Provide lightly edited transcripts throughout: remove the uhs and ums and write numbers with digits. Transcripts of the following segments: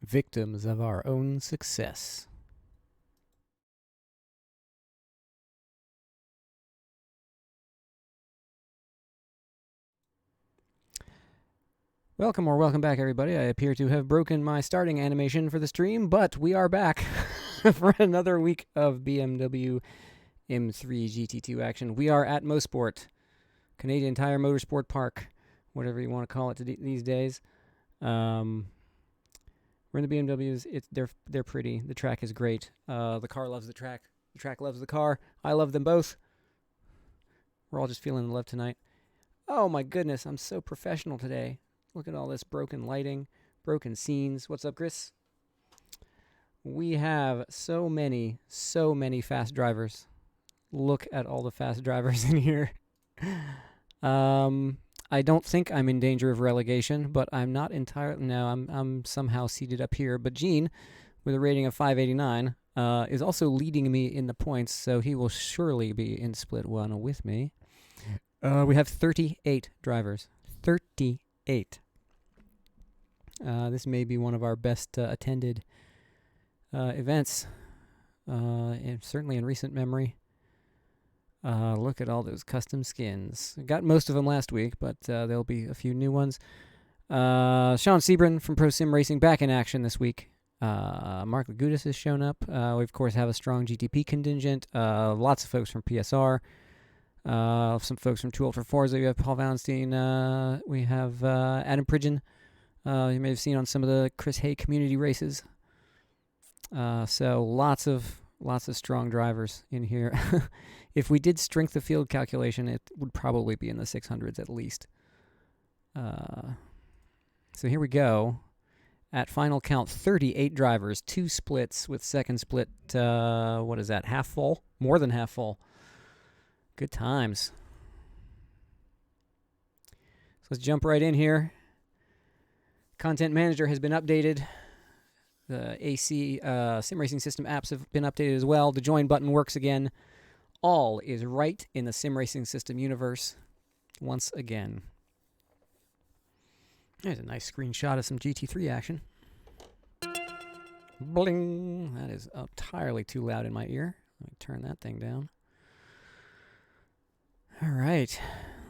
Victims of our own success. Welcome or welcome back, everybody. I appear to have broken my starting animation for the stream, but we are back for another week of BMW M3 GT2 action. We are at Mosport, Canadian Tire Motorsport Park, whatever you want to call it these days. We're in the BMWs. They're pretty. The track is great. The car loves the track. The track loves the car. I love them both. We're all just feeling the love tonight. Oh my goodness, I'm so professional today. Look at all this broken lighting, broken scenes. What's up, Chris? We have so many fast drivers. Look at all the fast drivers in here. I don't think I'm in danger of relegation, but I'm not entirely. No, I'm somehow seated up here. But Gene, with a rating of 589, is also leading me in the points, so he will surely be in split one with me. We have 38 drivers. 38. This may be one of our best attended events, and certainly in recent memory. Look at all those custom skins. Got most of them last week, but there'll be a few new ones. Sean Sebrin from Pro Sim Racing back in action this week. Mark Lagutis has shown up. We, of course, have a strong GTP contingent. Lots of folks from PSR. Some folks from Too Old for Forza. We have Paul Valenstein. We have Adam Pridgeon. You may have seen on some of the Chris Hay community races. So lots of strong drivers in here. If we did strength of field calculation, it would probably be in the 600s at least. So here we go. At final count, 38 drivers, 2 splits with second split, what is that, half full? More than half full. Good times. So let's jump right in here. Content Manager has been updated. The AC sim racing system apps have been updated as well. The join button works again. All is right in the sim racing system universe once again. There's a nice screenshot of some GT3 action. Bling! That is entirely too loud in my ear. Let me turn that thing down. All right.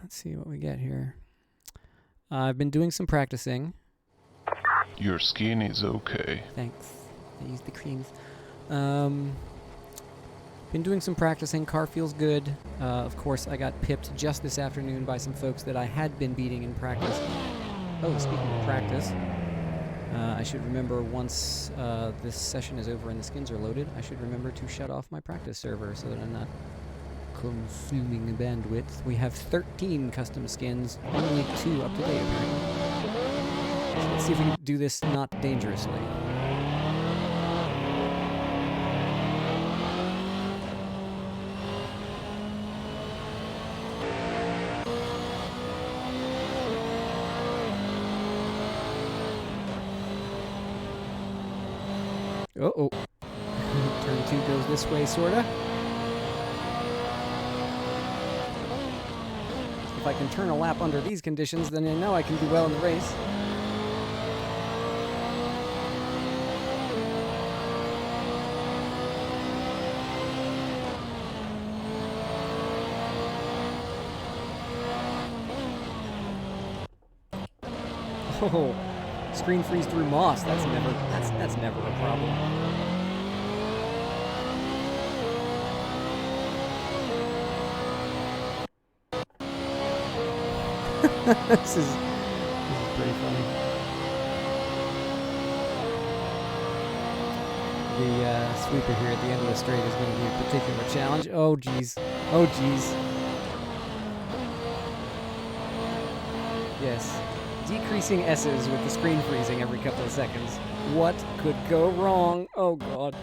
Let's see what we get here. I've been doing some practicing. Your skin is okay. Thanks. I use the creams. Been doing some practicing. Car feels good. Of course, I got pipped just this afternoon by some folks that I had been beating in practice. Oh, speaking of practice, I should remember once this session is over and the skins are loaded, I should remember to shut off my practice server so that I'm not consuming the bandwidth. We have 13 custom skins, only 2 up to date apparently. So let's see if we can do this not dangerously. Uh-oh. Turn 2 goes this way, sorta. If I can turn a lap under these conditions, then I know I can do well in the race. Oh, screen freeze through moss. That's never a problem. This is pretty funny. The sweeper here at the end of the straight is going to be a particular challenge. Oh geez. Oh geez. Yes. Decreasing S's with the screen freezing every couple of seconds. What could go wrong? Oh god.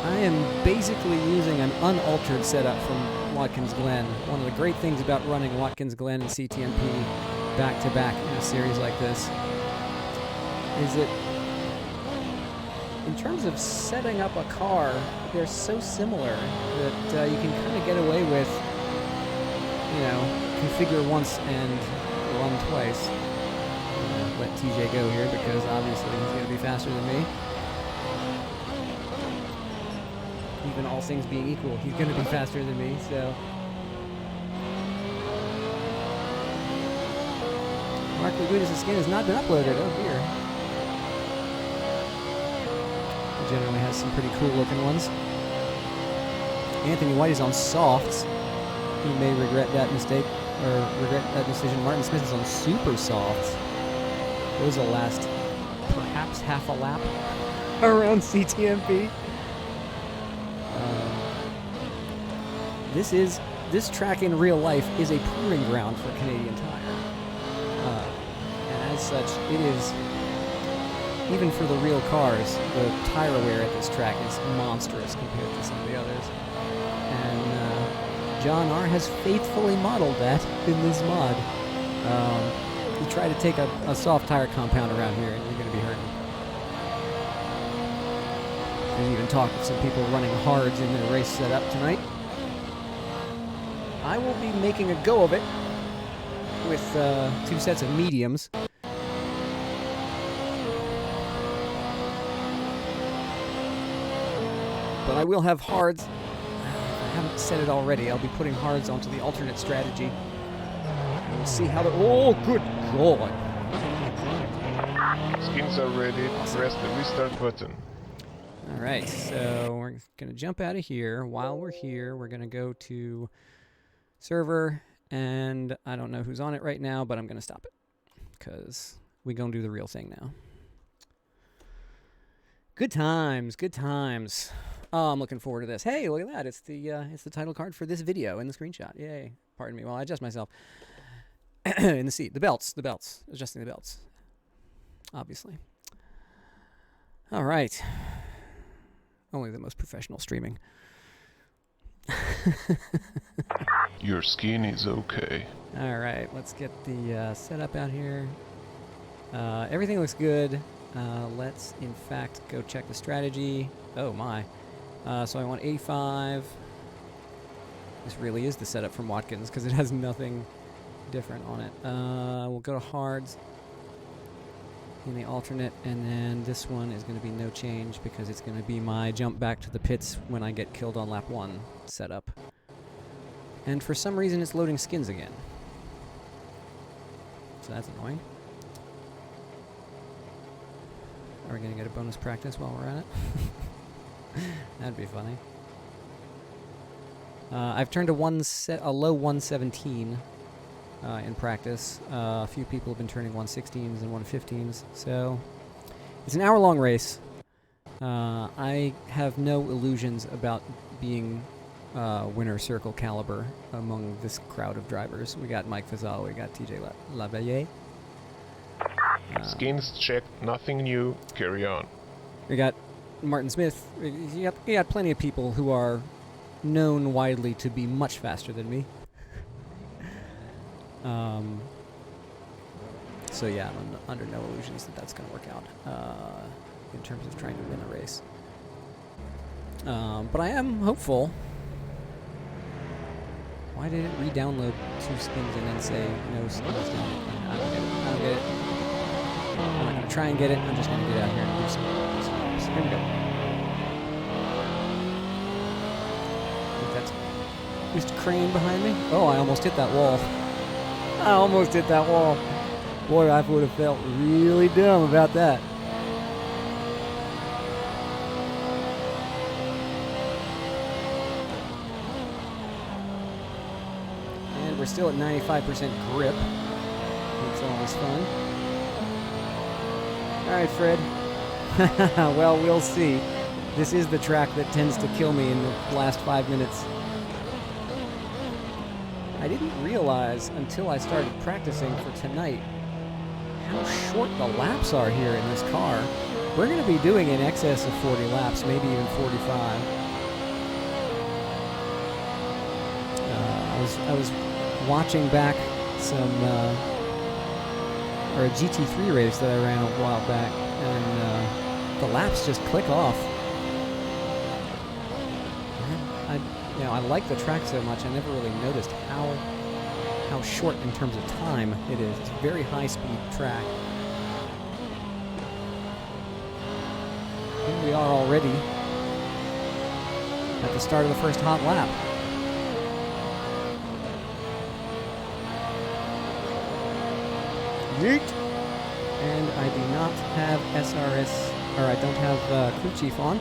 I am basically using an unaltered setup from Watkins Glen. One of the great things about running Watkins Glen and CTMP back-to-back in a series like this is that in terms of setting up a car, they're so similar that you can kind of get away with, you know, configure once and run twice. Let TJ go here because obviously he's going to be faster than me. Even all things being equal, he's going to be faster than me, so. Mark Lagunas' skin has not been uploaded. Oh dear. He generally has some pretty cool looking ones. Anthony White is on softs. He may regret that mistake, or regret that decision. Martin Smith is on super softs. Those will last perhaps half a lap around CTMP. This track in real life is a proving ground for Canadian Tire. And as such, it is, even for the real cars, the tire wear at this track is monstrous compared to some of the others. And John R. has faithfully modeled that in this mod. You try to take a soft tire compound around here and you're going to be hurting. There's even talk of some people running hards in their race setup tonight. I will be making a go of it with 2 sets of mediums. But I will have hards. I haven't said it already. I'll be putting hards onto the alternate strategy. And we'll see how the... Oh, good God. Skins are ready. Press the restart button. All right, so we're going to jump out of here. While we're here, we're going to go to server, and I don't know who's on it right now, but I'm going to stop it because we're going to do the real thing now. Good times, good times. Oh, I'm looking forward to this. Hey, look at that. It's the title card for this video in the screenshot. Yay. Pardon me while I adjust myself. In the seat. The belts. Adjusting the belts. Obviously. All right. Only the most professional streaming. Your skin is okay. All right. Let's get the setup out here. Everything looks good. Let's, in fact, go check the strategy. Oh, my. So I want 85. This really is the setup from Watkins because it has nothing different on it. We'll go to hards in the alternate, and then this one is going to be no change because it's going to be my jump back to the pits when I get killed on lap 1 setup. And for some reason it's loading skins again. So that's annoying. Are we going to get a bonus practice while we're at it? That'd be funny. I've turned a low 117 in practice. A few people have been turning 116s and 115s, so it's an hour-long race. I have no illusions about being winner circle caliber among this crowd of drivers. We got Mike Fazal, we got TJ Lavallée. Skins checked, nothing new, carry on. We got Martin Smith. You got plenty of people who are known widely to be much faster than me. So yeah, I'm under no illusions that that's going to work out in terms of trying to win a race. But I am hopeful. Why did it re-download 2 skins and then say no skins down? I don't get it. I'm not going to try and get it. I'm just going to get out here and do some laps. Here we go. I think that's Mr. Crane behind me. Oh, I almost hit that wall. I almost hit that wall. Boy, I would have felt really dumb about that. And we're still at 95% grip. It's always fun. All right, Fred. Well, we'll see. This is the track that tends to kill me in the last 5 minutes. I didn't realize until I started practicing for tonight how short the laps are here in this car. We're going to be doing in excess of 40 laps, maybe even 45. I was watching back some or a GT3 race that I ran a while back, and the laps just click off. I like the track so much, I never really noticed how short in terms of time it is. It's a very high-speed track. Here we are already at the start of the first hot lap. Yeet! And I do not have SRS, or I don't have Crew Chief on.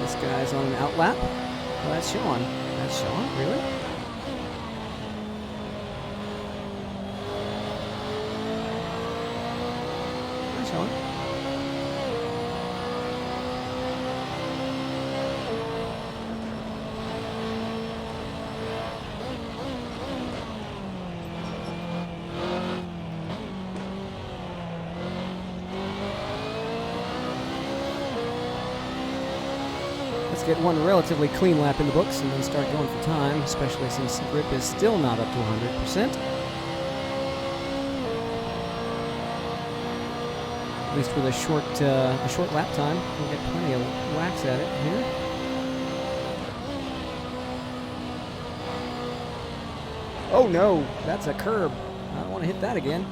This guy's on an outlap. Oh, that's Sean. That's Sean? Really? Hi, Sean. Let's get one relatively clean lap in the books and then start going for time, especially since the grip is still not up to 100%. At least with a short lap time, we'll get plenty of wax at it here. Oh no, that's a curb. I don't want to hit that again.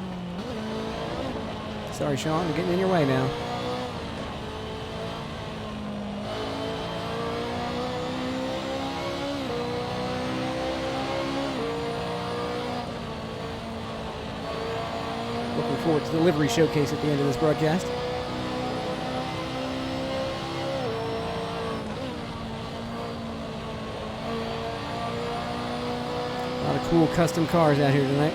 Sorry, Sean, I'm getting in your way now. Looking forward to the livery showcase at the end of this broadcast. A lot of cool custom cars out here tonight.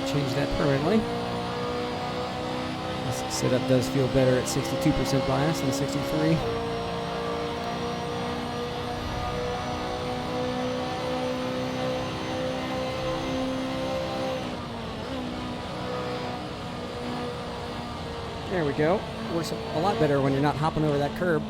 Change that permanently. This setup does feel better at 62% bias than 63. There we go. Works a lot better when you're not hopping over that curb.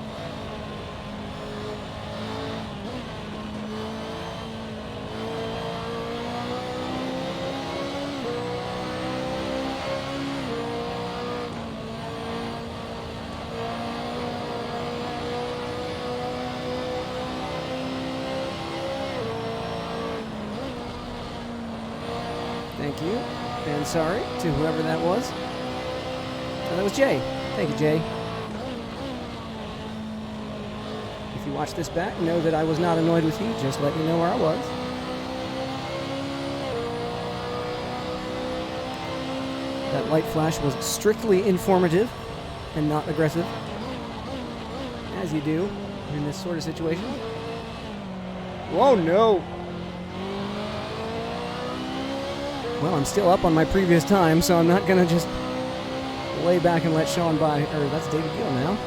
Thank you, and sorry to whoever that was. Oh, that was Jay. Thank you, Jay. If you watch this back, know that I was not annoyed with you, just let you know where I was. That light flash was strictly informative and not aggressive, as you do in this sort of situation. Whoa, no! Well, I'm still up on my previous time, so I'm not going to just lay back and let Sean by. Or that's David Gill now.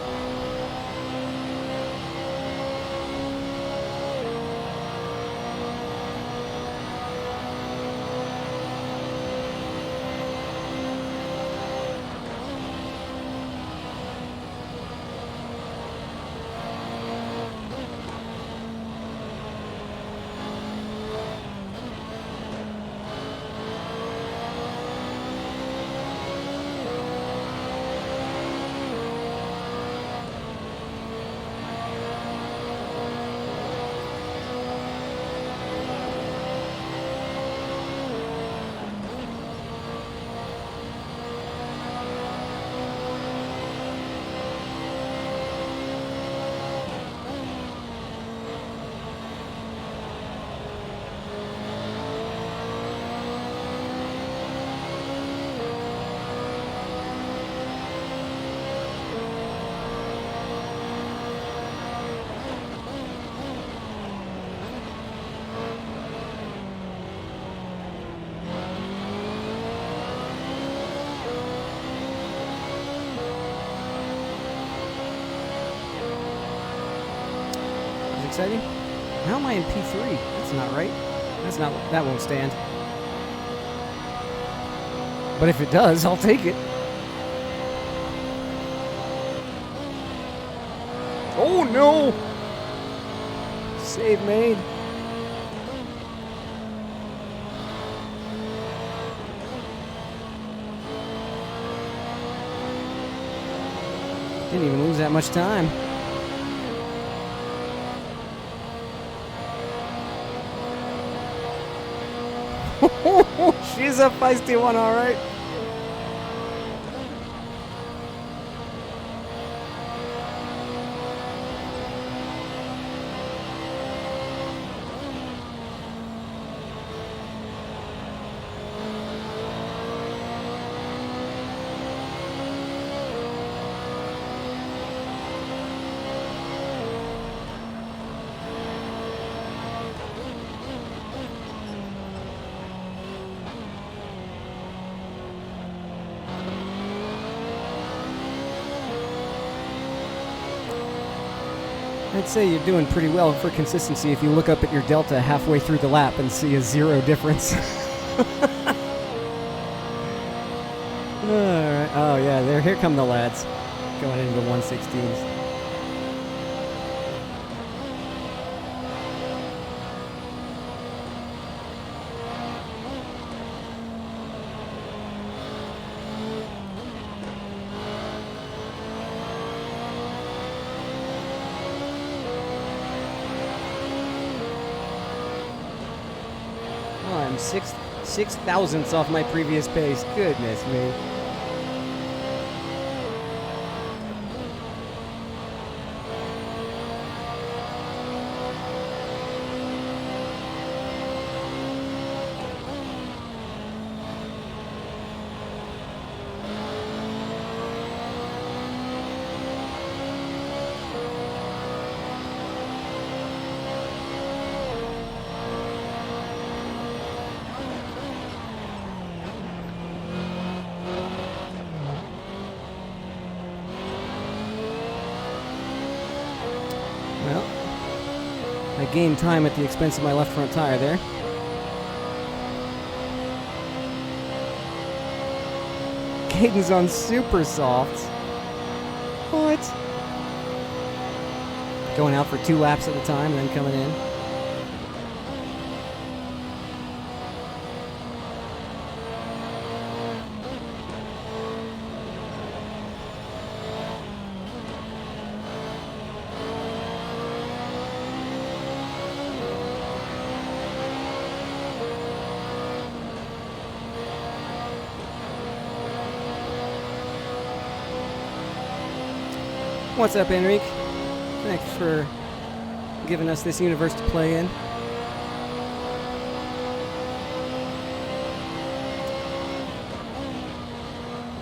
exciting. How am I in P3? That's not right. That won't stand. But if it does, I'll take it. Oh no! Save made. Didn't even lose that much time. She's a feisty one, all right. I'd say you're doing pretty well for consistency if you look up at your delta halfway through the lap and see a 0 difference. Alright. Oh yeah, here come the lads. Going into the 116s. I'm six thousandths off my previous pace. Goodness me. Well, I gained time at the expense of my left front tire there. Caden's on super soft. What? Going out for 2 laps at a time and then coming in. What's up, Enrique? Thanks for giving us this universe to play in.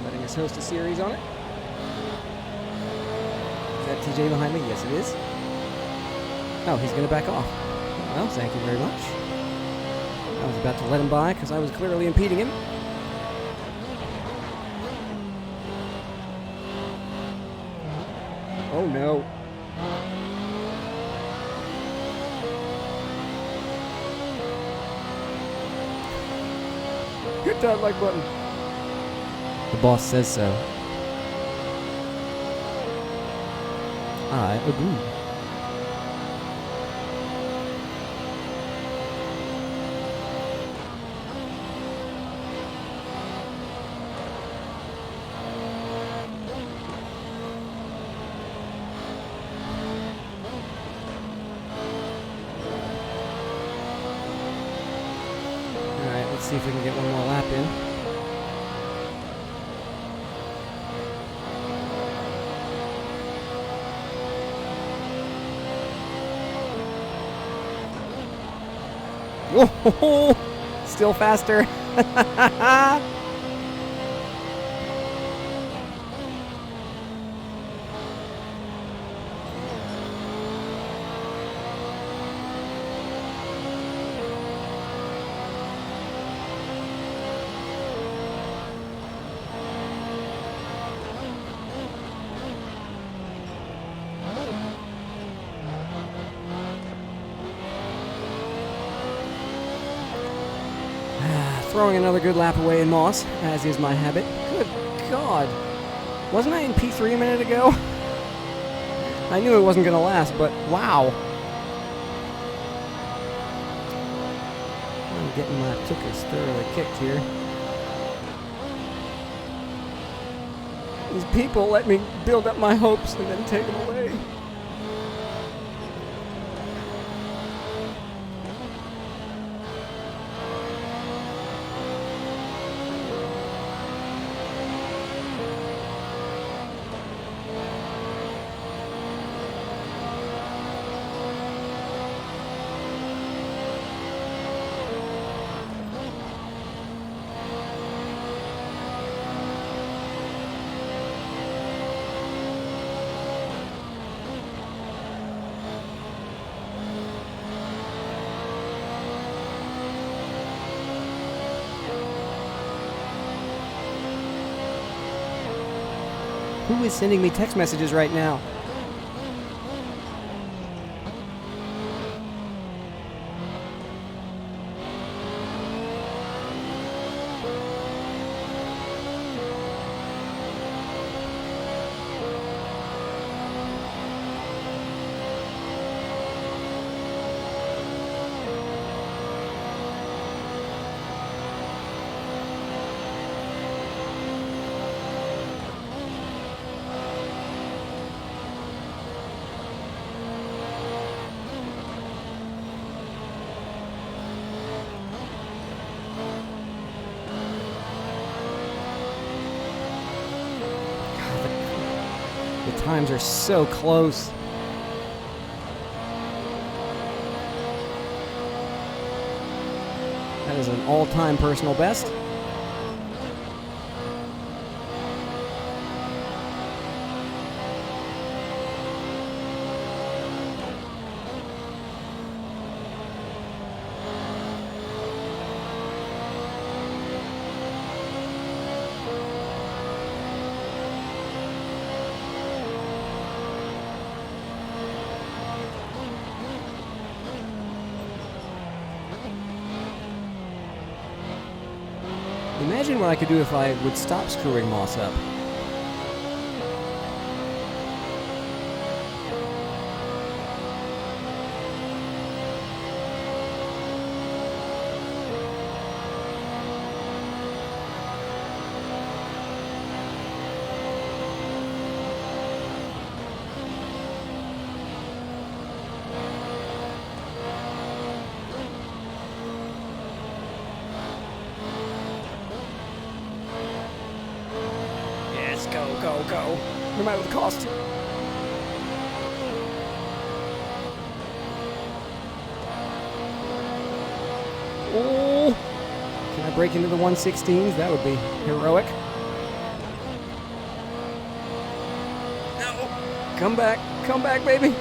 Letting us host a series on it. Is that TJ behind me? Yes, it is. Oh, he's going to back off. Well, thank you very much. I was about to let him by because I was clearly impeding him. Oh no. Hit that like button. The boss says so. I agree. Let's see if we can get one more lap in. Whoa! Still faster. Throwing another good lap away in Moss, as is my habit. Good God. Wasn't I in P3 a minute ago? I knew it wasn't going to last, but wow. I'm getting my tuchus thoroughly kicked here. These people let me build up my hopes and then take them away. Who is sending me text messages right now? The times are so close. That is an all-time personal best. Imagine what I could do if I would stop screwing Moss up. Go. No matter the cost. Oh! Can I break into the 116s? That would be heroic. No! Come back, baby!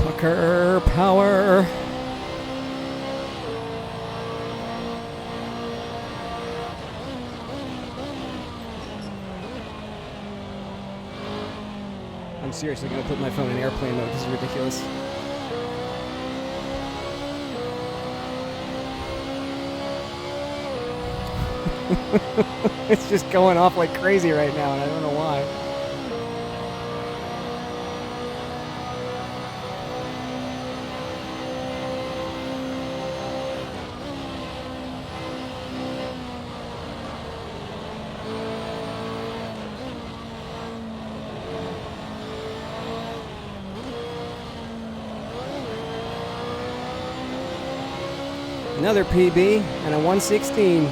Pucker power. I'm seriously going to put my phone in airplane mode. This is ridiculous. It's just going off like crazy right now, and I don't know why. Another PB and a 116.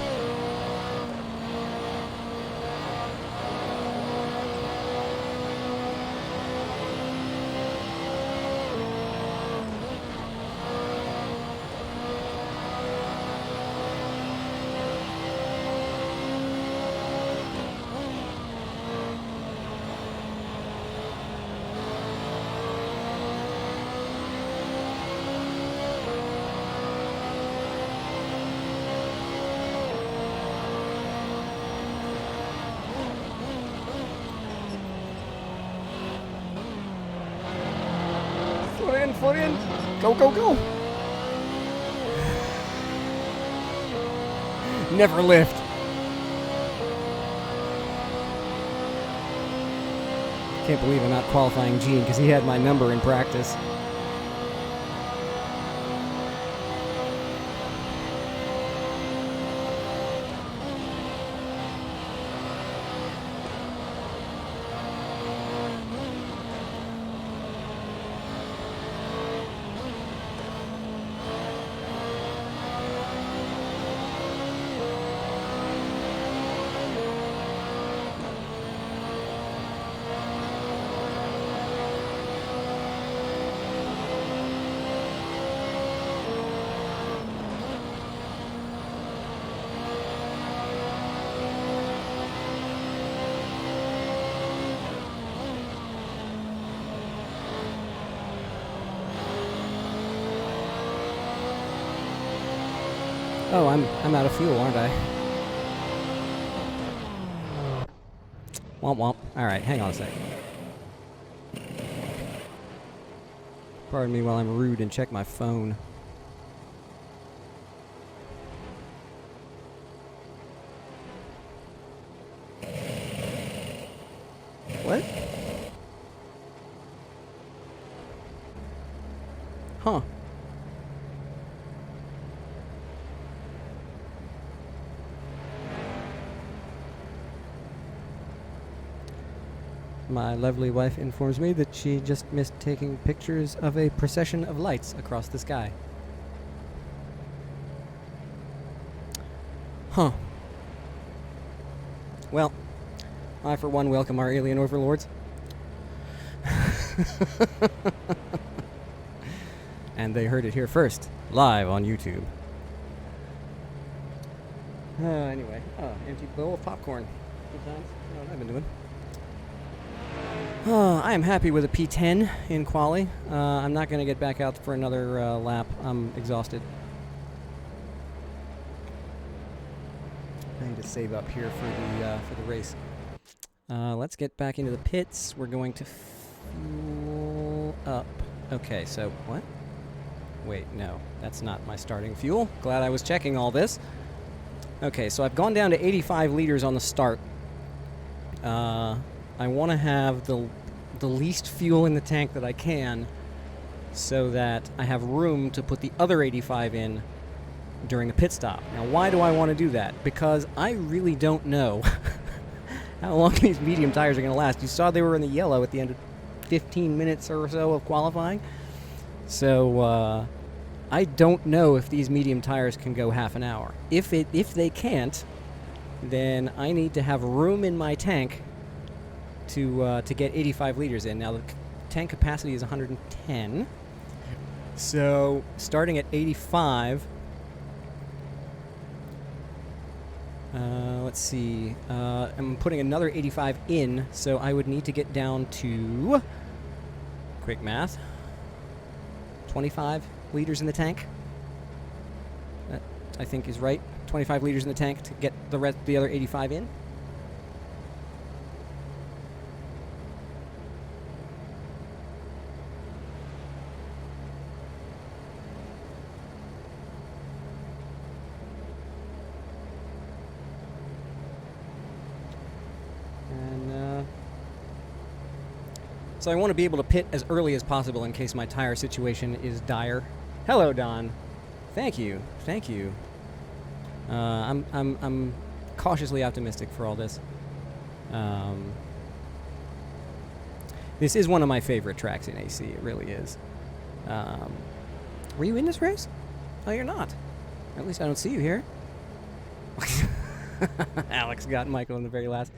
Foot in. Go, go, go. Never lift. Can't believe I'm not qualifying Gene because he had my number in practice. Oh, I'm out of fuel, aren't I? Womp womp. Alright, hang on a sec. Pardon me while I'm rude and check my phone. What? Huh. My lovely wife informs me that she just missed taking pictures of a procession of lights across the sky. Huh. Well, I for one welcome our alien overlords. And they heard it here first, live on YouTube. Anyway, empty bowl of popcorn. Good times. You know what I've been doing. I am happy with a P10 in quali. I'm not going to get back out for another lap. I'm exhausted. I need to save up here for the race. Let's get back into the pits. We're going to fuel up. Okay, so what? Wait, no, that's not my starting fuel. Glad I was checking all this. Okay, so I've gone down to 85 liters on the start. I want to have the least fuel in the tank that I can so that I have room to put the other 85 in during the pit stop. Now, why do I want to do that? Because I really don't know how long these medium tires are going to last. You saw they were in the yellow at the end of 15 minutes or so of qualifying. So, I don't know if these medium tires can go half an hour. If they can't, then I need to have room in my tank to get 85 liters in. Now the tank capacity is 110, so starting at 85. Let's see. I'm putting another 85 in, so I would need to get down to, quick math, 25 liters in the tank. That I think is right. 25 liters in the tank to get the other 85 in. So I want to be able to pit as early as possible in case my tire situation is dire. Hello, Don. Thank you. Thank you. I'm cautiously optimistic for all this. This is one of my favorite tracks in AC. It really is. Were you in this race? Oh, you're not. At least I don't see you here. Alex got Michael in the very last.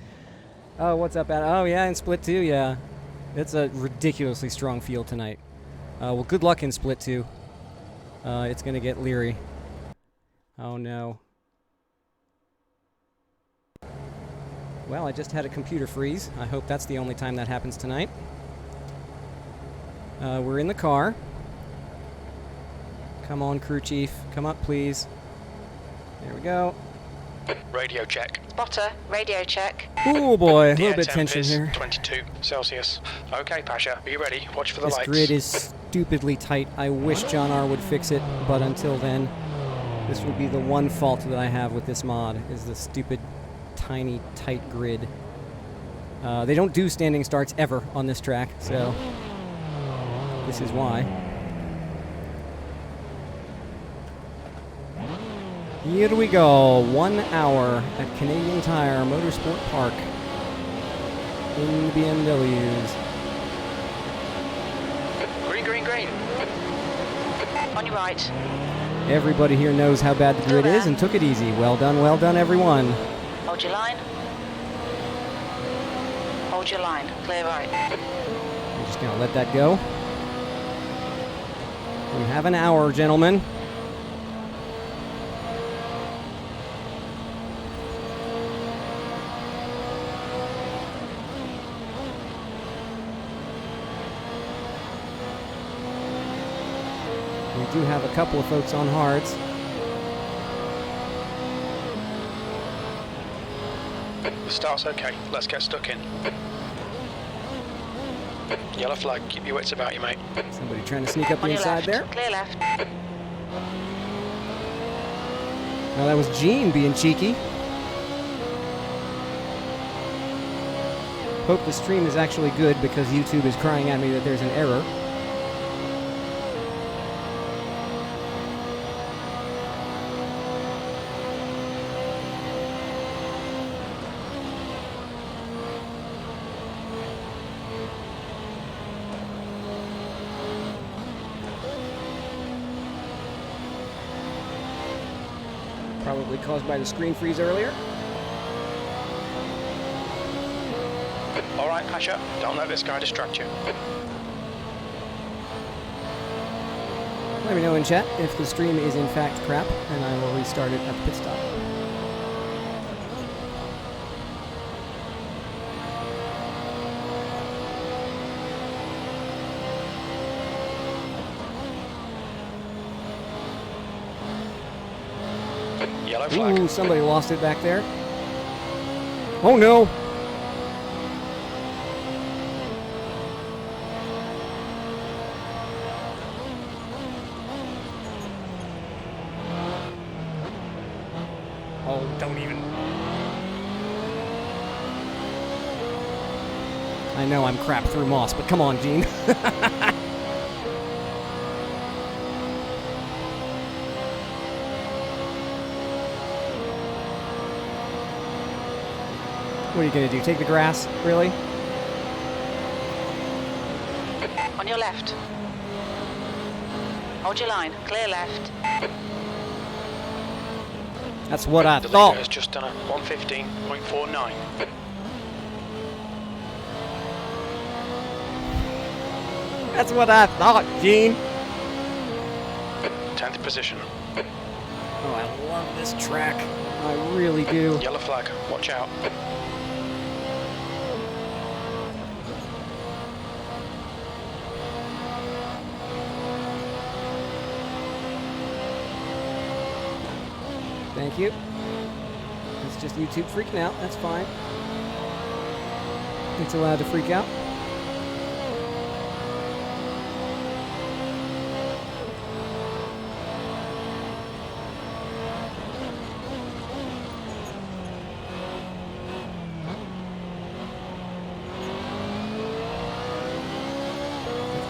Oh, what's up, Adam? Oh, yeah, in Split 2, yeah. It's a ridiculously strong field tonight. Well, good luck in Split 2. It's going to get leery. Oh, no. Well, I just had a computer freeze. I hope that's the only time that happens tonight. We're in the car. Come on, crew chief. Come up, please. There we go. Radio check. Spotter, radio check. Oh boy, a The little air bit temp tension is here. 22 Celsius. Okay, Pasha, are you ready? Watch for the This lights. grid is stupidly tight. I wish John R. would fix it, but until then, this will be the one fault that I have with this mod, is the stupid, tiny, tight grid. They don't do standing starts ever on this track, so this is why. Here we go, 1 hour at Canadian Tire Motorsport Park in the BMWs. Green, green, green. On your right. Everybody here knows how bad the grid is and took it easy. Well done, everyone. Hold your line. Hold your line. Clear right. I'm just gonna let that go. We have an hour, gentlemen. We do have a couple of folks on hards. The start's okay. Let's get stuck in. Yellow flag. Keep your wits about you, mate. Somebody trying to sneak up the On your inside left. there. Clear left. Well, that was Gene being cheeky. Hope the stream is actually good because YouTube is crying at me that there's an error. Probably caused by the screen freeze earlier. All right, Pasha. Don't let this guy distract you. Let me know in chat if the stream is in fact crap, and I will restart it at the pit stop. Yellow flag. Ooh, somebody lost it back there. Oh no! Oh, don't even. I know I'm crap through Moss, but come on, Gene. What are you going to do? Take the grass? Really? On your left. Hold your line. Clear left. That's what I The thought. leader has just done a 115.49. That's what I thought, Gene. 10th position. Oh, I love this track. I really do. Yellow flag. Watch out. Thank you. It's just YouTube freaking out. That's fine. It's allowed to freak out.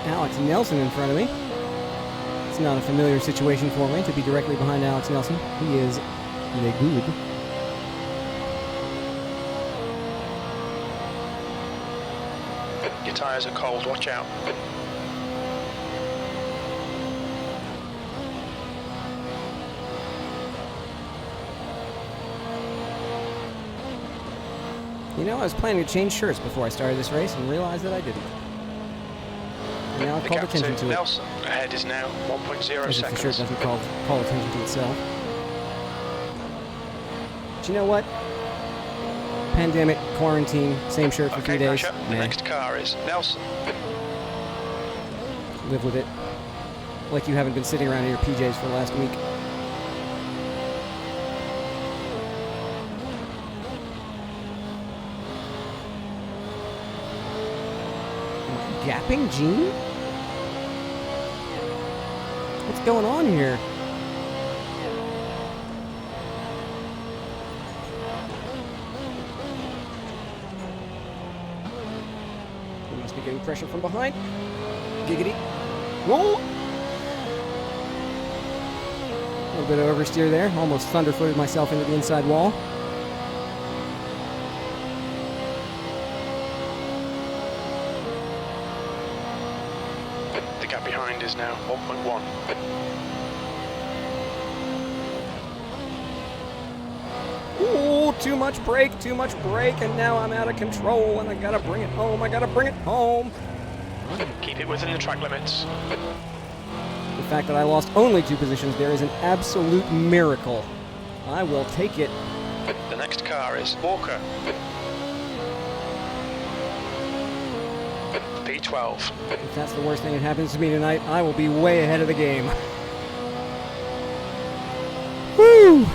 Alex Nelson in front of me. It's not a familiar situation for me to be directly behind Alex Nelson. He is le good. Your tyres are cold. Watch out. You know, I was planning to change shirts before I started this race and realized that I didn't. And now I've The called gap attention to it. Nelson ahead is now 1.0 As if the shirt seconds. doesn't call attention to itself. But you know what? Pandemic, quarantine, same shirt for 3 Okay, days. Pasha, the Nah, next car is Nelson. live with it. Like you haven't been sitting around in your PJs for the last week. gapping Gene? What's going on here? We must be getting pressure from behind. Giggity. Roll! A little bit of oversteer there. Almost thunderfooted myself into the inside wall. The gap behind is now 1.1. Ooh, too much brake, and now I'm out of control, and I gotta bring it home, Keep it within the track limits. The fact that I lost only 2 positions there is an absolute miracle. I will take it. The next car is Walker. P12. If that's the worst thing that happens to me tonight, I will be way ahead of the game. Woo!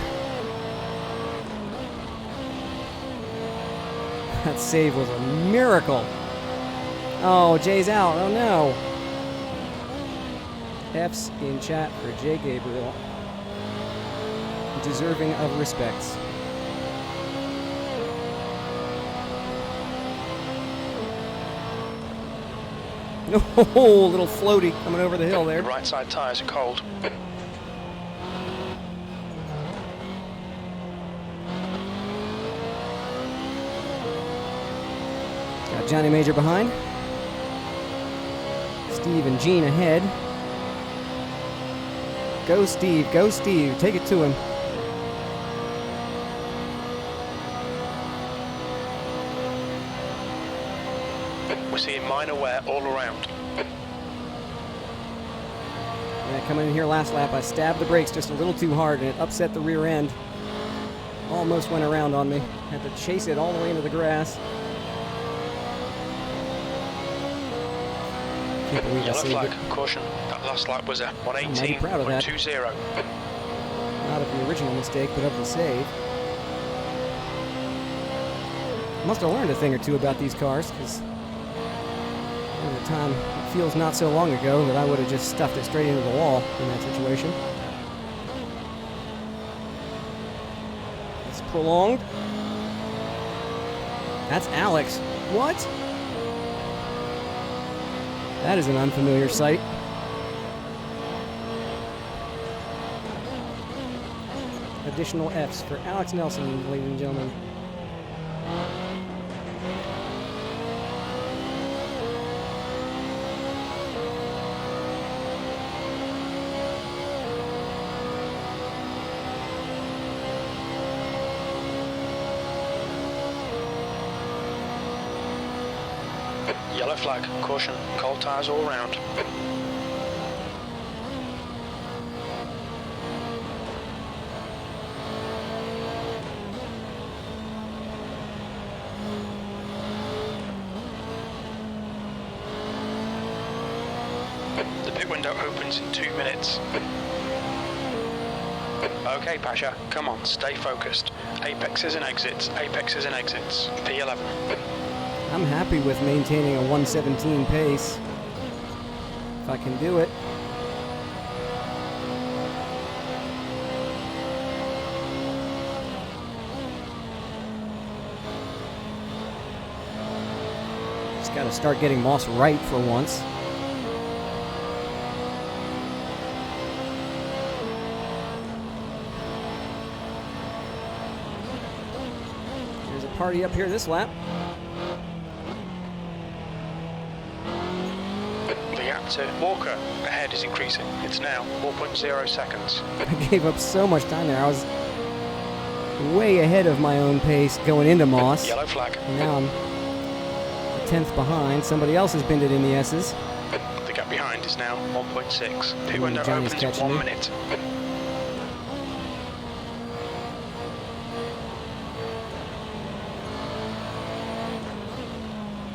That save was a miracle. Oh, Jay's out. Oh no. F's in chat for Jay Gabriel. Deserving of respects. Oh, little floaty coming over the hill there. The right side tyres are cold. Got Johnny Major behind. Steve and Gene ahead. Go Steve, take it to him. We're seeing minor wear all around. Yeah, coming in here last lap, I stabbed the brakes just a little too hard and it upset the rear end. Almost went around on me. Had to chase it all the way into the grass. Can't believe I Yellow saved flag, it. caution. That last lap was a I'm mighty proud of that. 118.20. Not of the original mistake, but of the save. Must have learned a thing or two about these cars, because there was a time, it feels not so long ago, that I would have just stuffed it straight into the wall in that situation. It's prolonged. That's Alex. What? That is an unfamiliar sight. Additional Fs for Alex Nelson, ladies and gentlemen. Yellow flag, caution. Cold tyres all round. The pit window opens in 2 minutes. Okay, Pasha, come on, stay focused. Apexes and exits, apexes and exits. P11. I'm happy with maintaining a 117 pace. If I can do it. Just gotta start getting Moss right for once. There's a party up here this lap. To Walker, ahead is increasing. It's now 4.0 seconds. I gave up so much time there. I was way ahead of my own pace going into Moss. Yellow flag. And now I'm a tenth behind. Somebody else has binned it in the S's. The gap behind is now 1.6. Pit window Johnny's opens in catching 1 me. minute.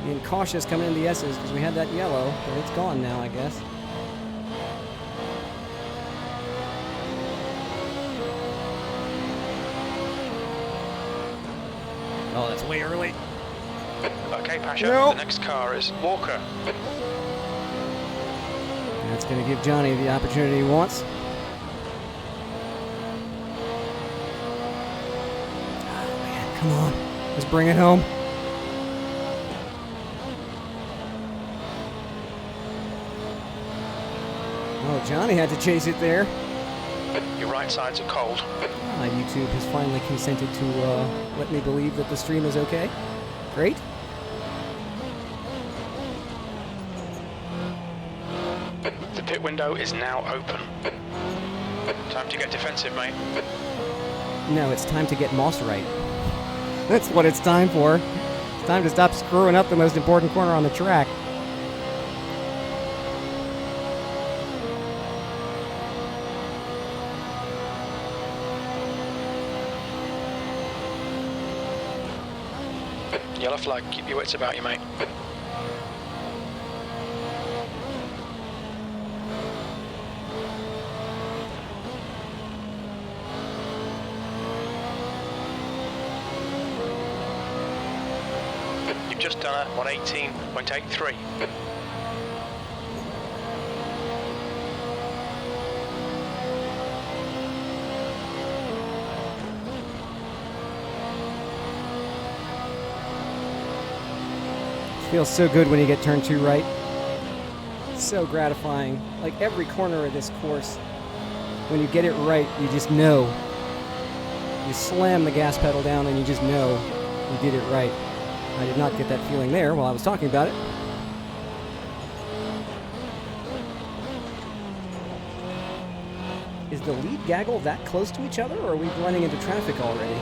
Being cautious coming into the S's because we had that yellow, but it's gone now, I guess. Oh, that's way early. Okay, Pasha, No. the next car is Walker. It's going to give Johnny the opportunity he wants. Oh, man, come on. Let's bring it home. Oh, Johnny had to chase it there. Your right sides are cold. YouTube has finally consented to let me believe that the stream is okay. Great. The pit window is now open. Time to get defensive, mate. No, it's time to get Moss right. That's what it's time for. It's time to stop screwing up the most important corner on the track. Yellow flag, keep your wits about you, mate. You've just done a 118.83. Feels so good when you get turn 2 right. So gratifying. Like every corner of this course, when you get it right, you just know. You slam the gas pedal down and you just know you did it right. I did not get that feeling there while I was talking about it. Is the lead gaggle that close to each other, or are we running into traffic already?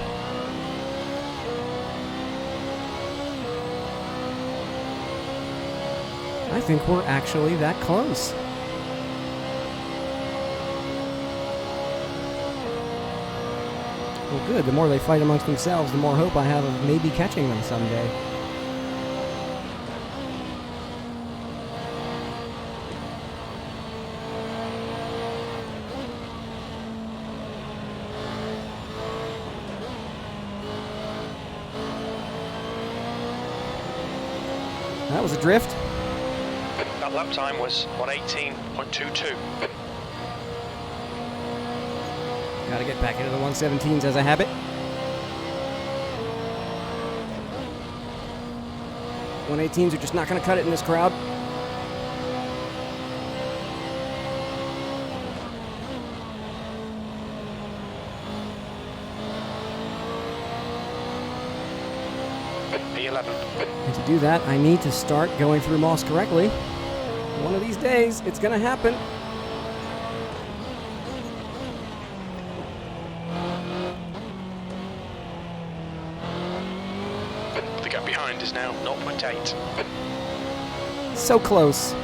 I think we're actually that close. Well, good. The more they fight amongst themselves, the more hope I have of maybe catching them someday. That was a drift. That lap time was 118.22. Gotta get back into the 117s as a habit. .118s are just not gonna cut it in this crowd. P11. And to do that, I need to start going through Moss correctly. One of these days, it's gonna happen. The gap behind is now 0.8. So close.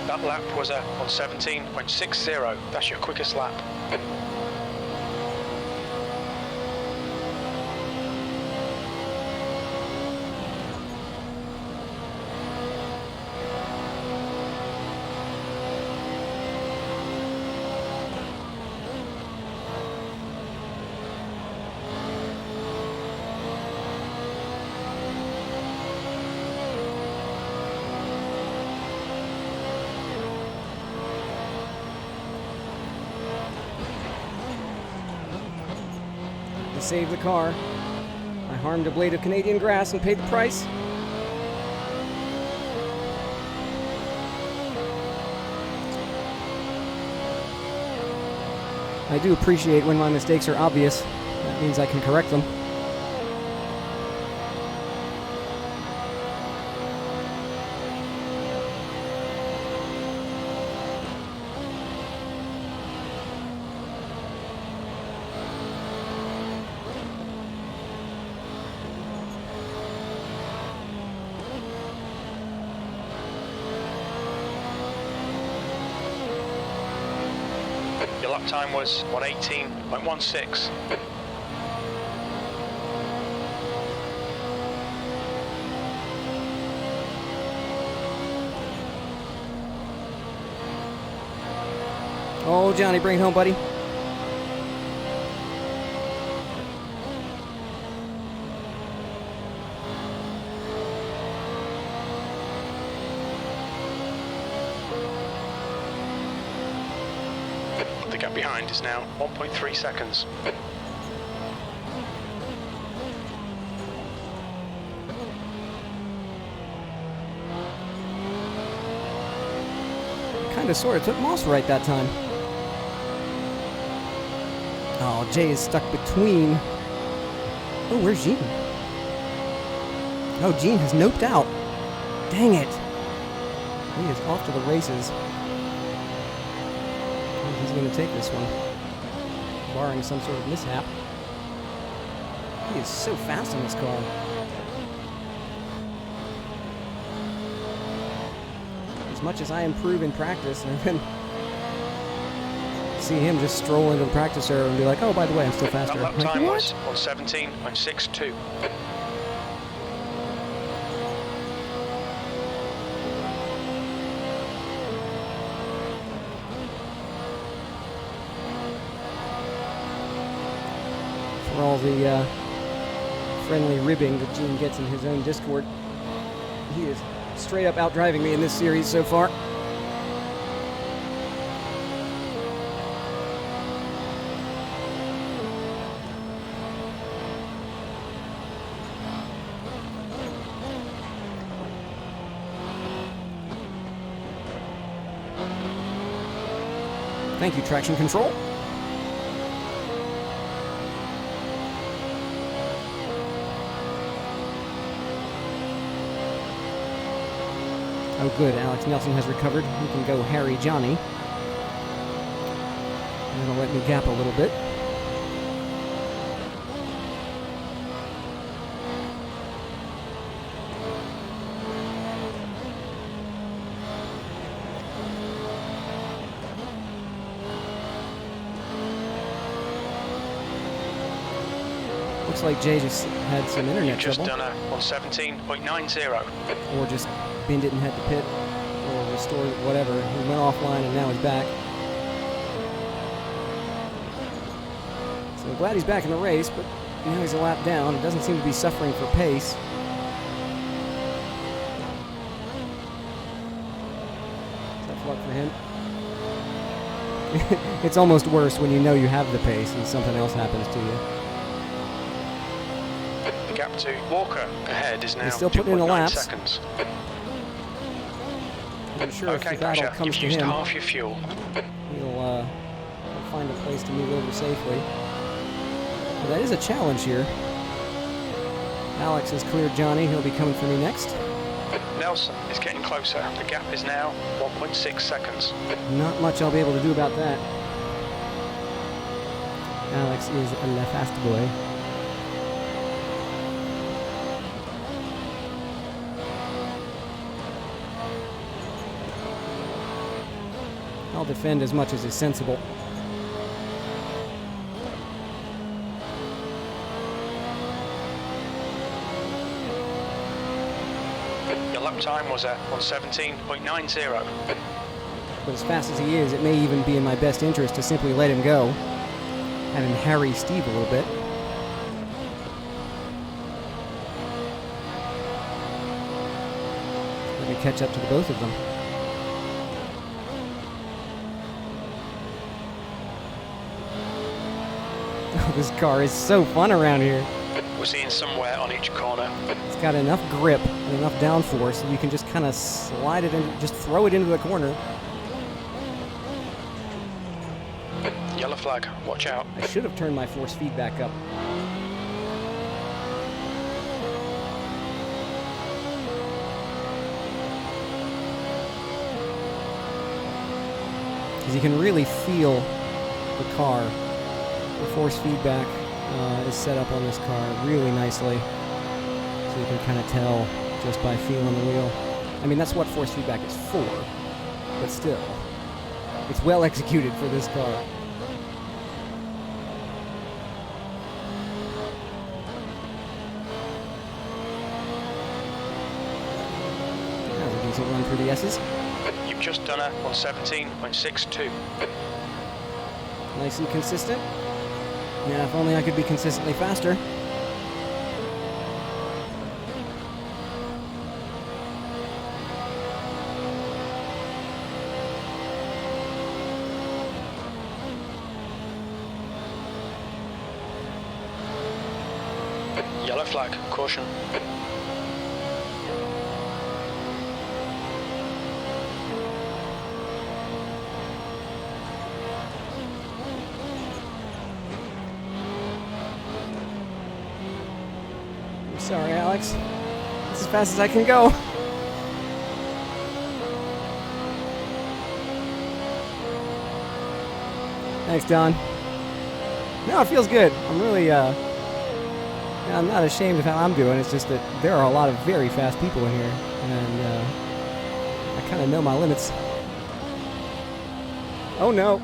That lap was a 117.60. That's your quickest lap. To save the car, I harmed a blade of Canadian grass and paid the price. I do appreciate when my mistakes are obvious. That means I can correct them. Your lap time was 1:18.16. Oh, Johnny, bring it home, buddy. The gap behind is now 1.3 seconds. Kind of sort of took Moss right that time. Oh, Jay is stuck between. Oh, where's Gene? Oh, Gene has noped out. Dang it. He is off to the races. He's going to take this one, barring some sort of mishap. He is so fast in this car. As much as I improve in practice, and then see him just stroll into the practice area and be like, oh, by the way, I'm still faster. That lap Like, time what? was 1:17.62. For all the friendly ribbing that Gene gets in his own Discord, he is straight up out driving me in this series so far. Thank you, traction control. Oh good, Alex Nelson has recovered. He can go Harry Johnny. That'll let me gap a little bit. Looks like Jay just had some internet You've just trouble. done a 1:17.90. Or just binned it and had to pit, or restored it, whatever. He went offline and now he's back. So I'm glad he's back in the race, but now he's a lap down. He doesn't seem to be suffering for pace. Tough luck for him. It's almost worse when you know you have the pace and something else happens to you. The gap to Walker ahead is now He's still putting in the 2.9 laps. seconds. I'm sure if Okay, the battle Crusher, comes you've to used him, half your fuel. he'll find a place to move over safely. But that is a challenge here. Alex has cleared Johnny. He'll be coming for me next. Nelson is getting closer. The gap is now 1.6 seconds. Not much I'll be able to do about that. Alex is a fast boy. I'll defend as much as is sensible. Your lap time was at 1:17.90. But as fast as he is, it may even be in my best interest to simply let him go. Have him harry Steve a little bit. Let me catch up to the both of them. Oh, this car is so fun around here. We're seeing somewhere on each corner. It's got enough grip and enough downforce that you can just kind of slide it in, just throw it into the corner. Yellow flag, watch out. I should have turned my force feedback up. Because you can really feel the car. The force feedback is set up on this car really nicely. So you can kind of tell just by feeling the wheel. I mean, that's what force feedback is for. But still, it's well executed for this car. going through the S's. You've just done a 117.62. Nice and consistent. Yeah, if only I could be consistently faster. Yellow flag, caution. I'm sorry, Alex. It's as fast as I can go. Thanks, Don. No, it feels good. I'm really, I'm not ashamed of how I'm doing. It's just that there are a lot of very fast people in here, and I kind of know my limits. Oh no!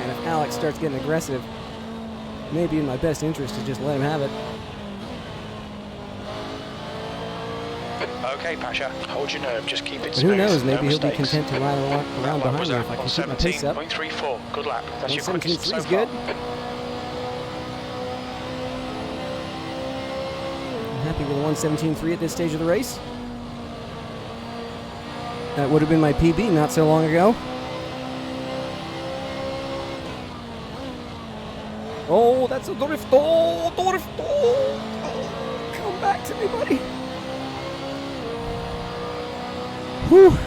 And if Alex starts getting aggressive, maybe in my best interest to just let him have it. Okay, Pasha, hold your nerve, just keep it But smooth. who knows, no maybe he'll be mistakes. content to ride around That lap behind was me at if I can keep my pace up. 117.34. Good lap. That's your quickest 117.3 so is far. good. I'm happy with a 117.3 at this stage of the race. That would have been my PB not so long ago. Oh, that's a drift. Oh, drift. Oh, come back to me, buddy. Whew.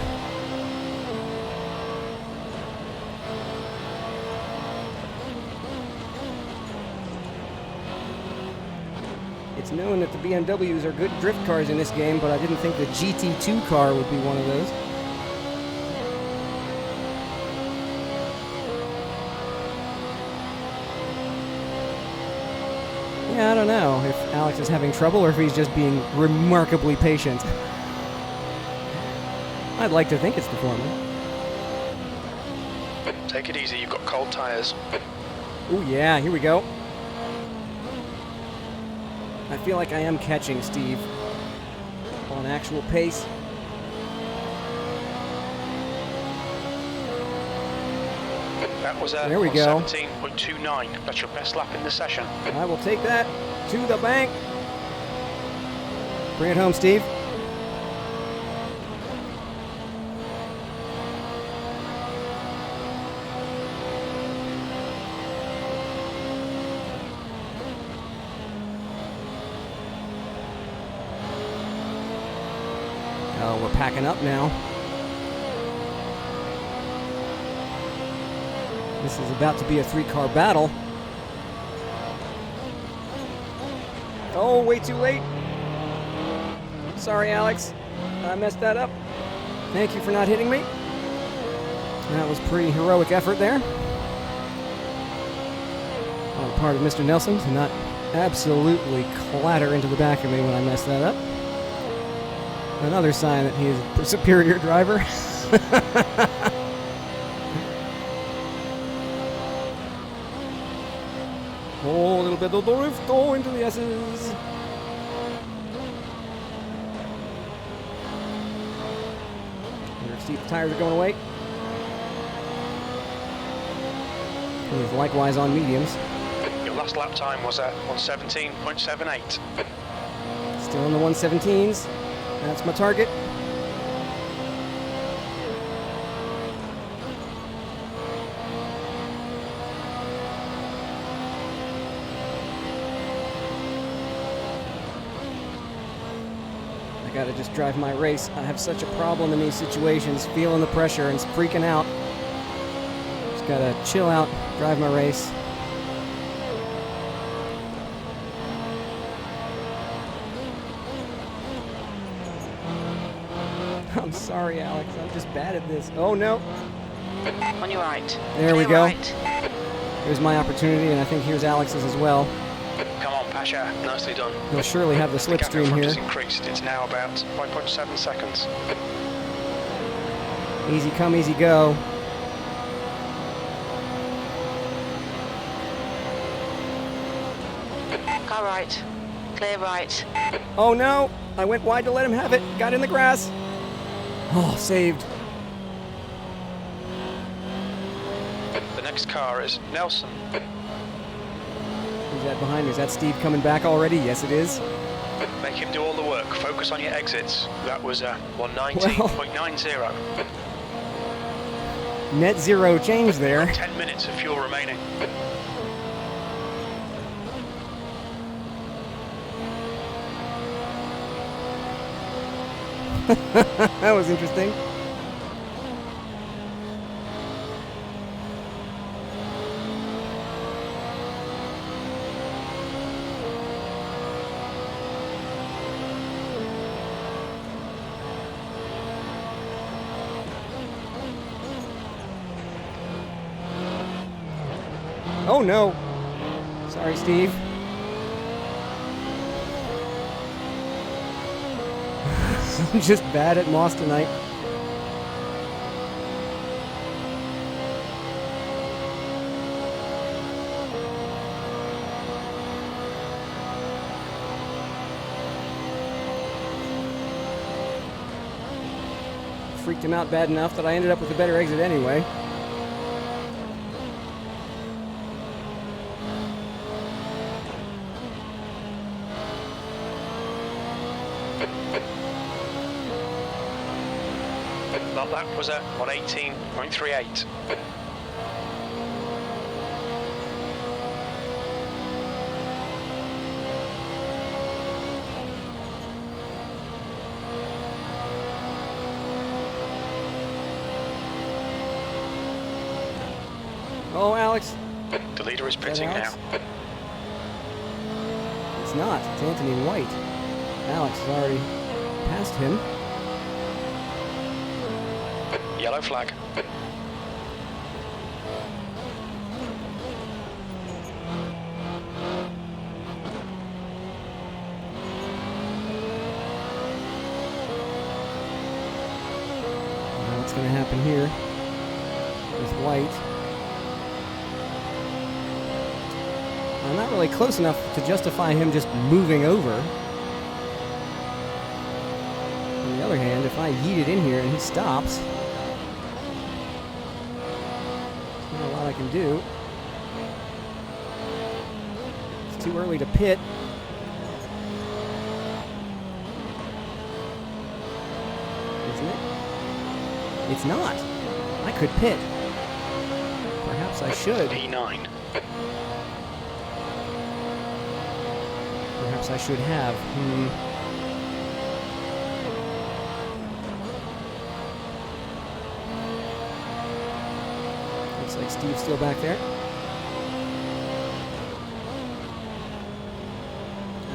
It's known that the BMWs are good drift cars in this game, but I didn't think the GT2 car would be one of those. Yeah, I don't know if Alex is having trouble or if he's just being remarkably patient. I'd like to think it's the former. Take it easy, you've got cold tyres. Oh yeah, here we go. I feel like I am catching Steve on actual pace. That was a There we go. 17.29. That's your best lap in the session. I will take that to the bank. Bring it home, Steve. Oh, we're packing up now. This is about to be a three-car battle. Oh, way too late. Sorry, Alex. I messed that up. Thank you for not hitting me. That was pretty heroic effort there. On the part of Mr. Nelson to not absolutely clatter into the back of me when I messed that up. Another sign that he is a superior driver. Oh, a little bit of the drift. Oh, into the S's. See if the tires are going away. He is likewise on mediums. Your last lap time was at 117.78. Still in the 117s. That's my target. I gotta just drive my race. I have such a problem in these situations, feeling the pressure and freaking out. Just gotta chill out, drive my race. I'm sorry, Alex. I'm just bad at this. Oh, no. On your right. There we Clear go. Right. Here's my opportunity, and I think here's Alex's as well. Come on, Pasha. Nicely done. He'll surely have the The gap in slipstream front here. has increased. It's now about 5.7 seconds. Easy come, easy go. Car right. Clear right. Oh no! I went wide to let him have it. Got in the grass. Oh, saved. The next car is Nelson. Who's that behind me? Is that Steve coming back already? Yes, it is. Make him do all the work. Focus on your exits. That was 119.90. Net zero change there. 10 minutes of fuel remaining. That was interesting. Oh no! Sorry, Steve. I'm just bad at Moss tonight. Freaked him out bad enough that I ended up with a better exit anyway. That lap was at 118.38. Oh, Alex. The leader is pitting now. It's not. It's Anthony White. Alex has already passed him. Yellow flag. What's going to happen here with White? I'm not really close enough to justify him just moving over. On the other hand, if I yeet it in here and he stops, there's not a lot I can do. It's too early to pit. Isn't it? It's not. I could pit. Perhaps I should. E9. Perhaps I should have. Looks like Steve's still back there.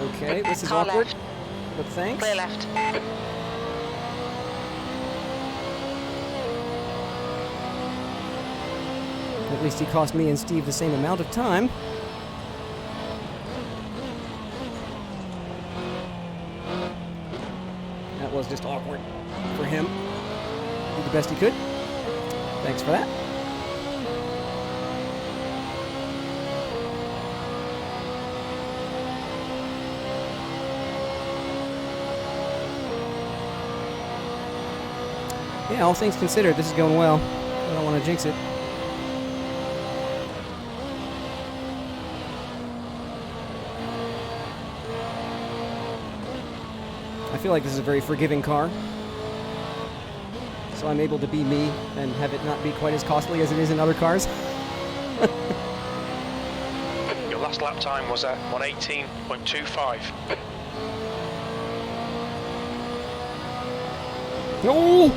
Okay, this is Car awkward, left. but thanks. Clear left. At least he cost me and Steve the same amount of time. That was just awkward for him. Did the best he could. Thanks for that. Yeah, all things considered, this is going well. I don't want to jinx it. I feel like this is a very forgiving car. So I'm able to be me and have it not be quite as costly as it is in other cars. Your last lap time was at 118.25. No!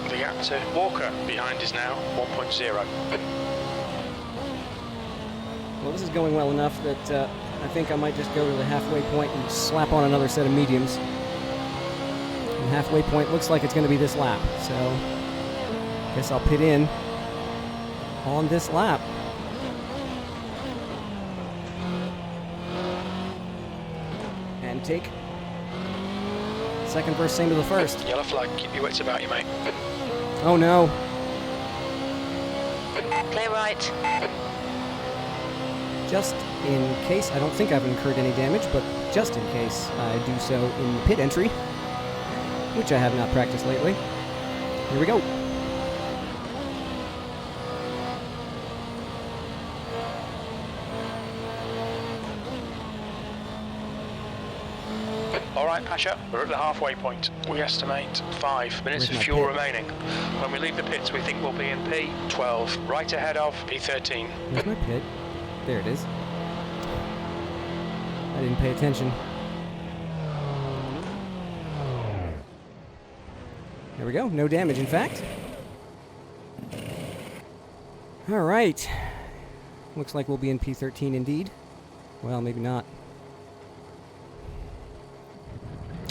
The gap to Walker behind is now 1.0. Well, this is going well enough that I think I might just go to the halfway point and slap on another set of mediums. And halfway point looks like it's going to be this lap, so I guess I'll pit in on this lap. And take second versus same to the first. Yellow flag, keep your wits about you, mate. Oh no. Clear right. Just in case, I don't think I've incurred any damage, but just in case I do so in the pit entry, which I have not practiced lately. Here we go. All right, Asher, we're at the halfway point. We estimate 5 minutes Where's of my fuel pit? remaining. When we leave the pits, we think we'll be in P12, right ahead of P13. Where's my pit? There it is. I didn't pay attention. There we go. No damage, in fact. All right. Looks like we'll be in P13 indeed. Well, maybe not.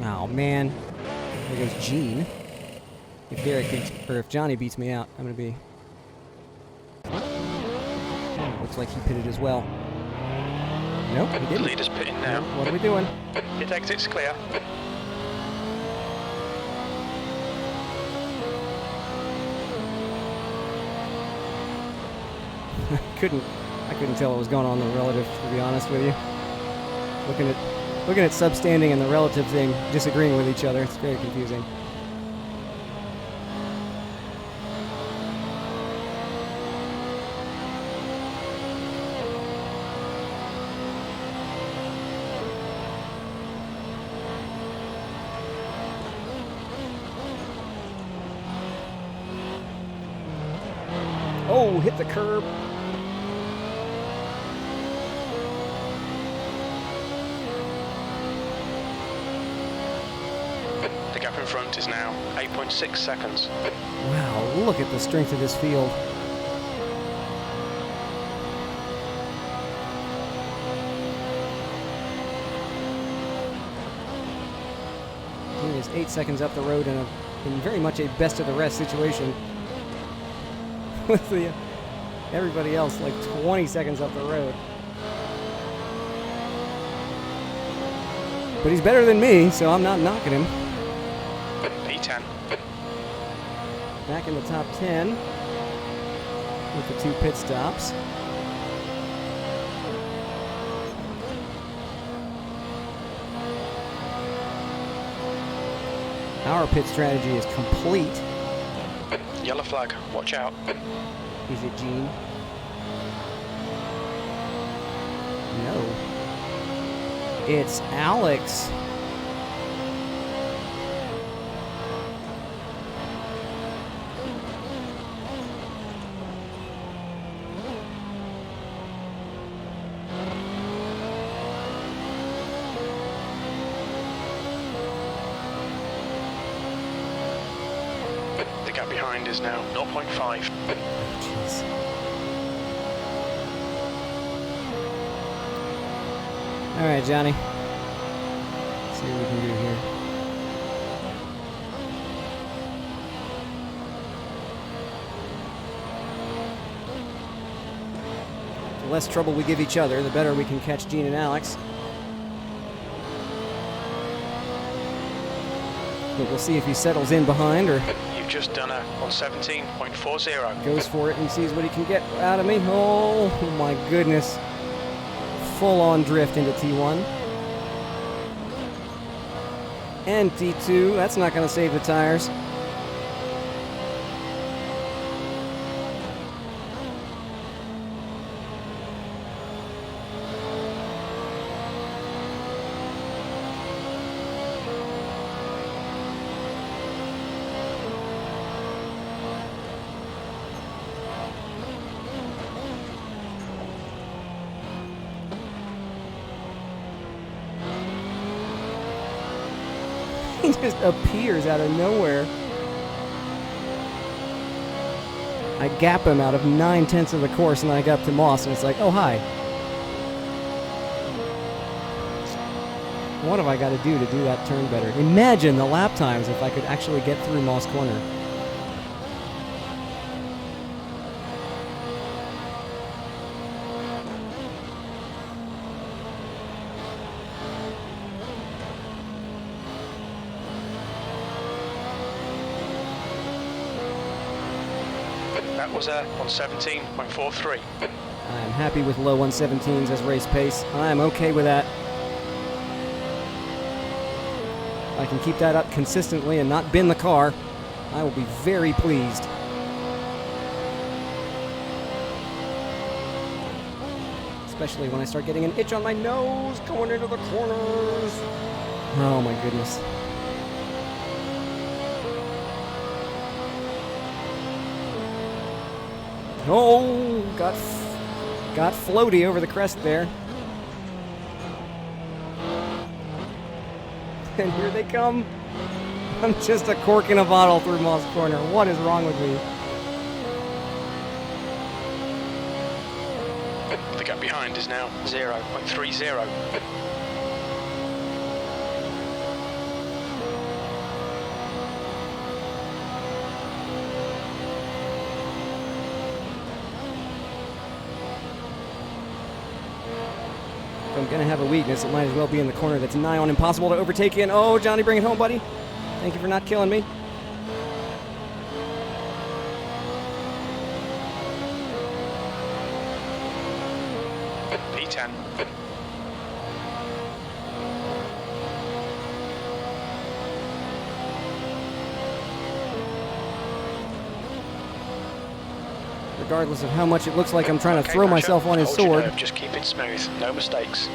Oh, man. There goes Gene. If Derek beats, or if Johnny beats me out, I'm going to be... Looks like he pitted as well. Nope, he The didn't. leader's pitting now. What are we doing? Pit exit's clear. I couldn't tell what was going on in the relative, to be honest with you. Looking at substanding and the relative thing disagreeing with each other, it's very confusing. Oh, hit the curb. The gap in front is now 8.6 seconds. Wow, look at the strength of this field. He is 8 seconds up the road in very much a best of the rest situation. With everybody else like 20 seconds up the road. But he's better than me, so I'm not knocking him. P10. Back in the top 10 with the 2 pit stops. Our pit strategy is complete. Yellow flag, watch out. Is it Gene? No. It's Alex. The gap behind is now 0.5. Jeez. All right, Johnny. Let's see what we can do here. The less trouble we give each other, the better we can catch Gene and Alex. But we'll see if he settles in behind or You've just done a 117.40. goes for it and sees what he can get out of me. Oh my goodness. Full-on drift into T1. And T2. That's not going to save the tires. He just appears out of nowhere. I gap him out of 9/10 of the course, and I get up to Moss, and it's like, oh, hi. What have I got to do that turn better? Imagine the lap times if I could actually get through Moss Corner. That was a 117.43. I am happy with low 117s as race pace. I am okay with that. If I can keep that up consistently and not bin the car, I will be very pleased. Especially when I start getting an itch on my nose going into the corners. Oh my goodness. Oh, got floaty over the crest there. And here they come. I'm just a cork in a bottle through Moss Corner. What is wrong with me? The gap behind is now 0.30. If I'm going to have a weakness, it might as well be in the corner that's nigh on impossible to overtake in. Oh, Johnny, bring it home, buddy. Thank you for not killing me. P10. Regardless of how much it looks like I'm trying to Okay, throw Russia, myself on his hold your sword. nerve, just keep it smooth, no mistakes.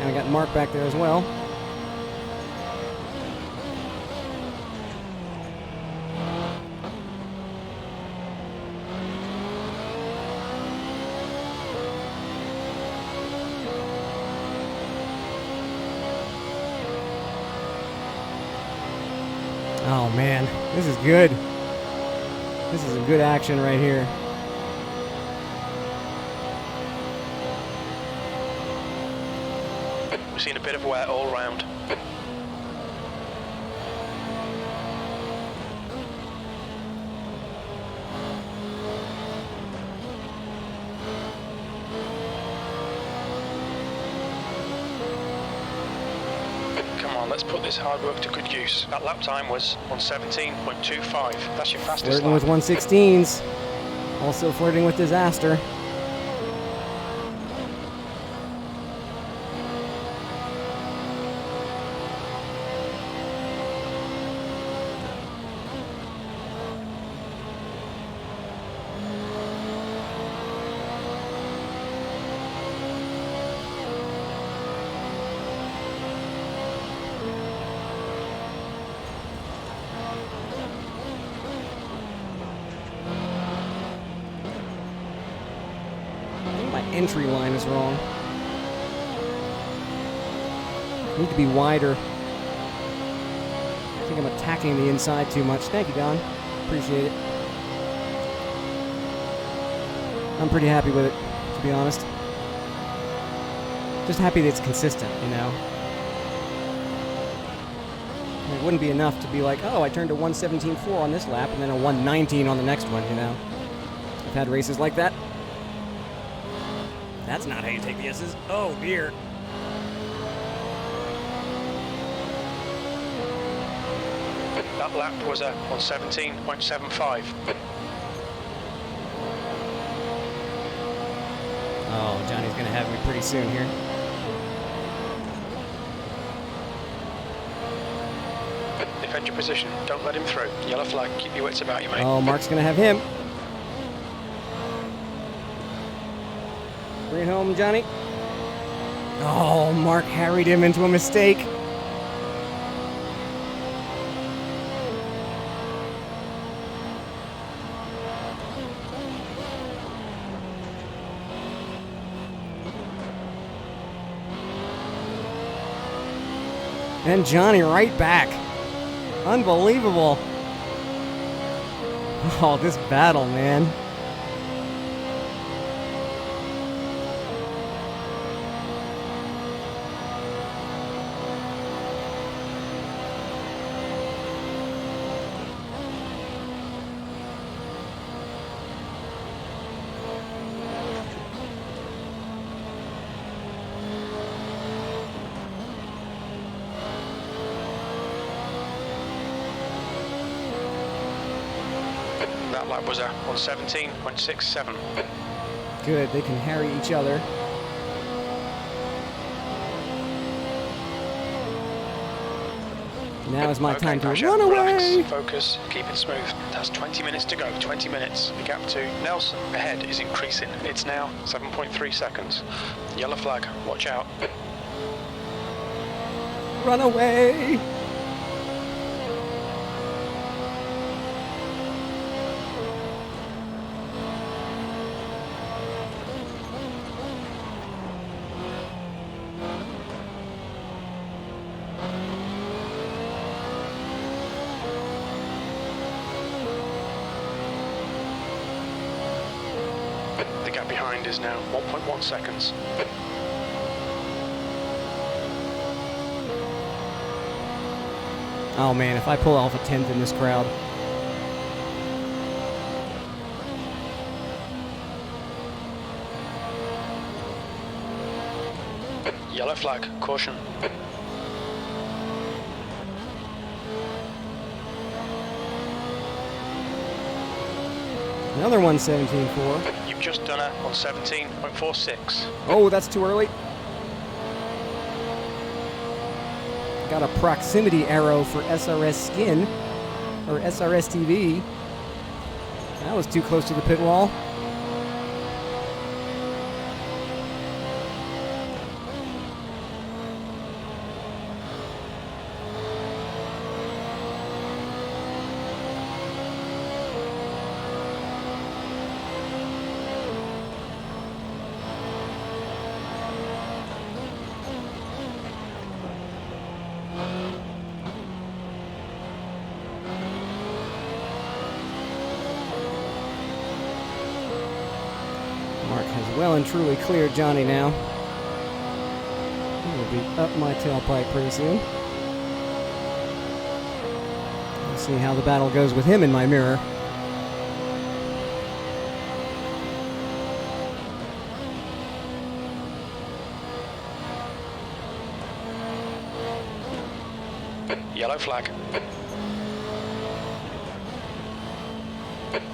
And I got Mark back there as well. Oh man, this is good. This is a good action right here. We've seen a bit of wear all round. Come on, let's put this hard work to good use. That lap time was 117.25. That's your fastest Flirting lap. with 116s. Also flirting with disaster. Entry line is wrong. Need to be wider. I think I'm attacking the inside too much. Thank you, Don. Appreciate it. I'm pretty happy with it, to be honest. Just happy that it's consistent, you know. And it wouldn't be enough to be like, oh, I turned a 117.4 on this lap and then a 119 on the next one, you know. I've had races like that. That's not how you take the S's. Oh, dear. That lap was a 117.75. Oh, Johnny's going to have me pretty soon here. Defend your position. Don't let him through. Yellow flag. Keep your wits about you, mate. Oh, Mark's going to have him. Bring it home, Johnny. Oh, Mark harried him into a mistake. And Johnny right back. Unbelievable. Oh, this battle, man. That lap was on 17.67. Good, they can harry each other. Now is my time to Pasha, run away! relax, focus, keep it smooth. That's 20 minutes to go, 20 minutes. The gap to Nelson ahead is increasing. It's now 7.3 seconds. Yellow flag, watch out. Run away! The gap behind is now 1.1 seconds. Oh man, if I pull off a 10th in this crowd. Yellow flag, caution. Another one 17.4. You've just done it on 17.46. Oh, that's too early. Got a proximity arrow for SRS skin, or SRS TV. That was too close to the pit wall. Mark has well and truly cleared Johnny now. He will be up my tailpipe pretty soon. We'll see how the battle goes with him in my mirror. Yellow flag.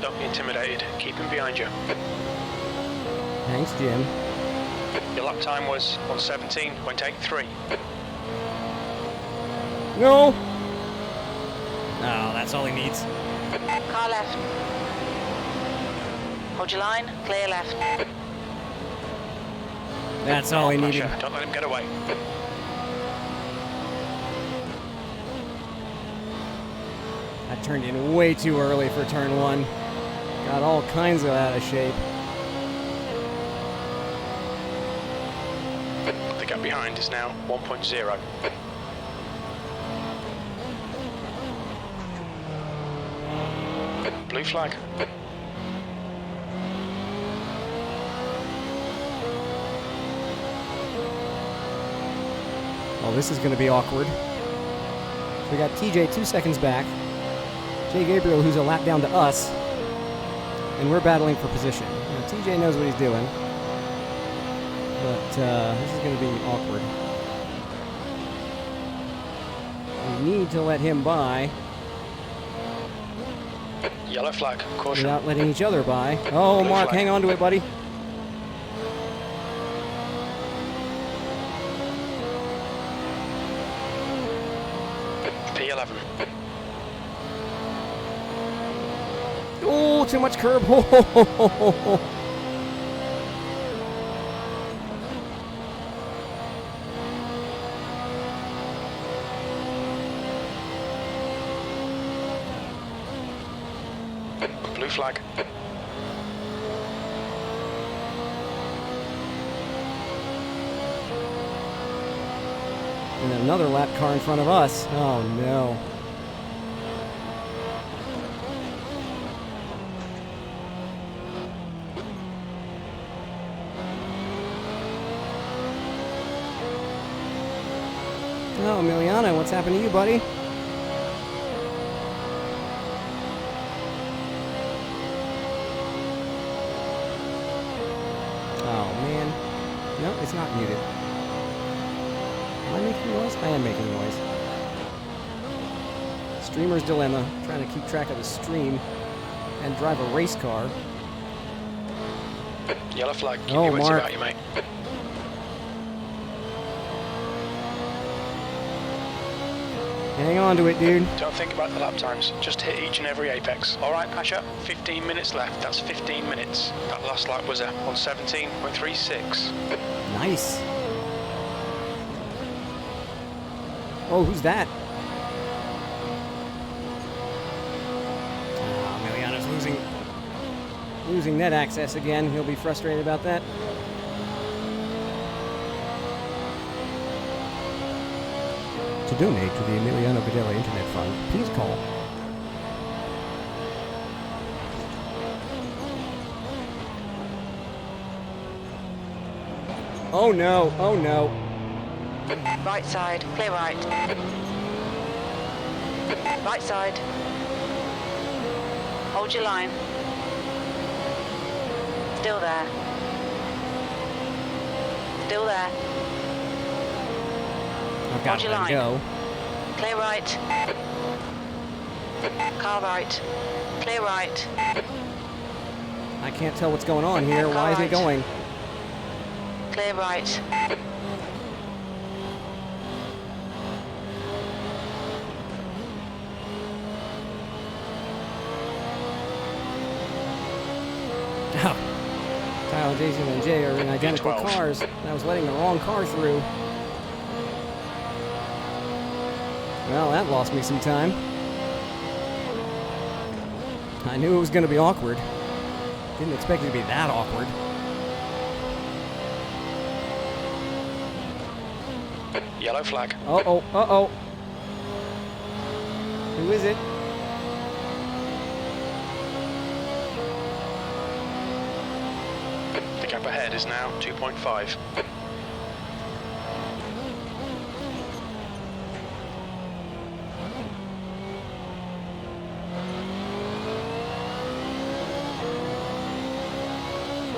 Don't be intimidated. Keep him behind you. Thanks, Jim. Your lap time was on 17.83. No! Oh, that's all he needs. Car left. Hold your line, clear left. That's all he needed. Pasha, don't let him get away. I turned in way too early for turn one. Got all kinds of out of shape. The gap behind is now 1.0. Blue flag. Oh, this is going to be awkward. We got TJ 2 seconds back. Jay Gabriel, who's a lap down to us. And we're battling for position. Now, TJ knows what he's doing. But this is going to be awkward. We need to let him by Yellow flag, caution. without letting each other by. Oh, Blue Mark, flag. hang on to it, buddy. P11. Oh, too much curb. Blue flag. And another lap car in front of us. Oh, no. Oh, Emiliano, what's happened to you, buddy? Oh, man. No, it's not muted. Am I making noise? I am making noise. Streamer's dilemma. Trying to keep track of the stream. and drive a race car. Yellow flag. Keep Oh, your wits Mark. about you, mate. Hang on to it, dude. Don't think about the lap times. Just hit each and every apex. All right, Pasha. 15 minutes left. That's 15 minutes. That last lap was on 17.36. Nice. Oh, who's that? Oh, Emiliano's losing net access again. He'll be frustrated about that. To donate to the Emiliano Videla Internet Fund, please call. Oh no, oh no. Right side, clear right. Right side. Hold your line. Still there. Still there. I've got to Hold your let go. Clear right. Car right. Clear right. I can't tell what's going on here. Car Why isn't it right. going? Clear right. Oh. Kyle, Jason, and Jay are in identical 12. cars. I was letting the wrong car through. Well, that lost me some time. I knew it was going to be awkward. Didn't expect it to be that awkward. Yellow flag. Uh-oh, uh-oh. Who is it? The gap ahead is now 2.5.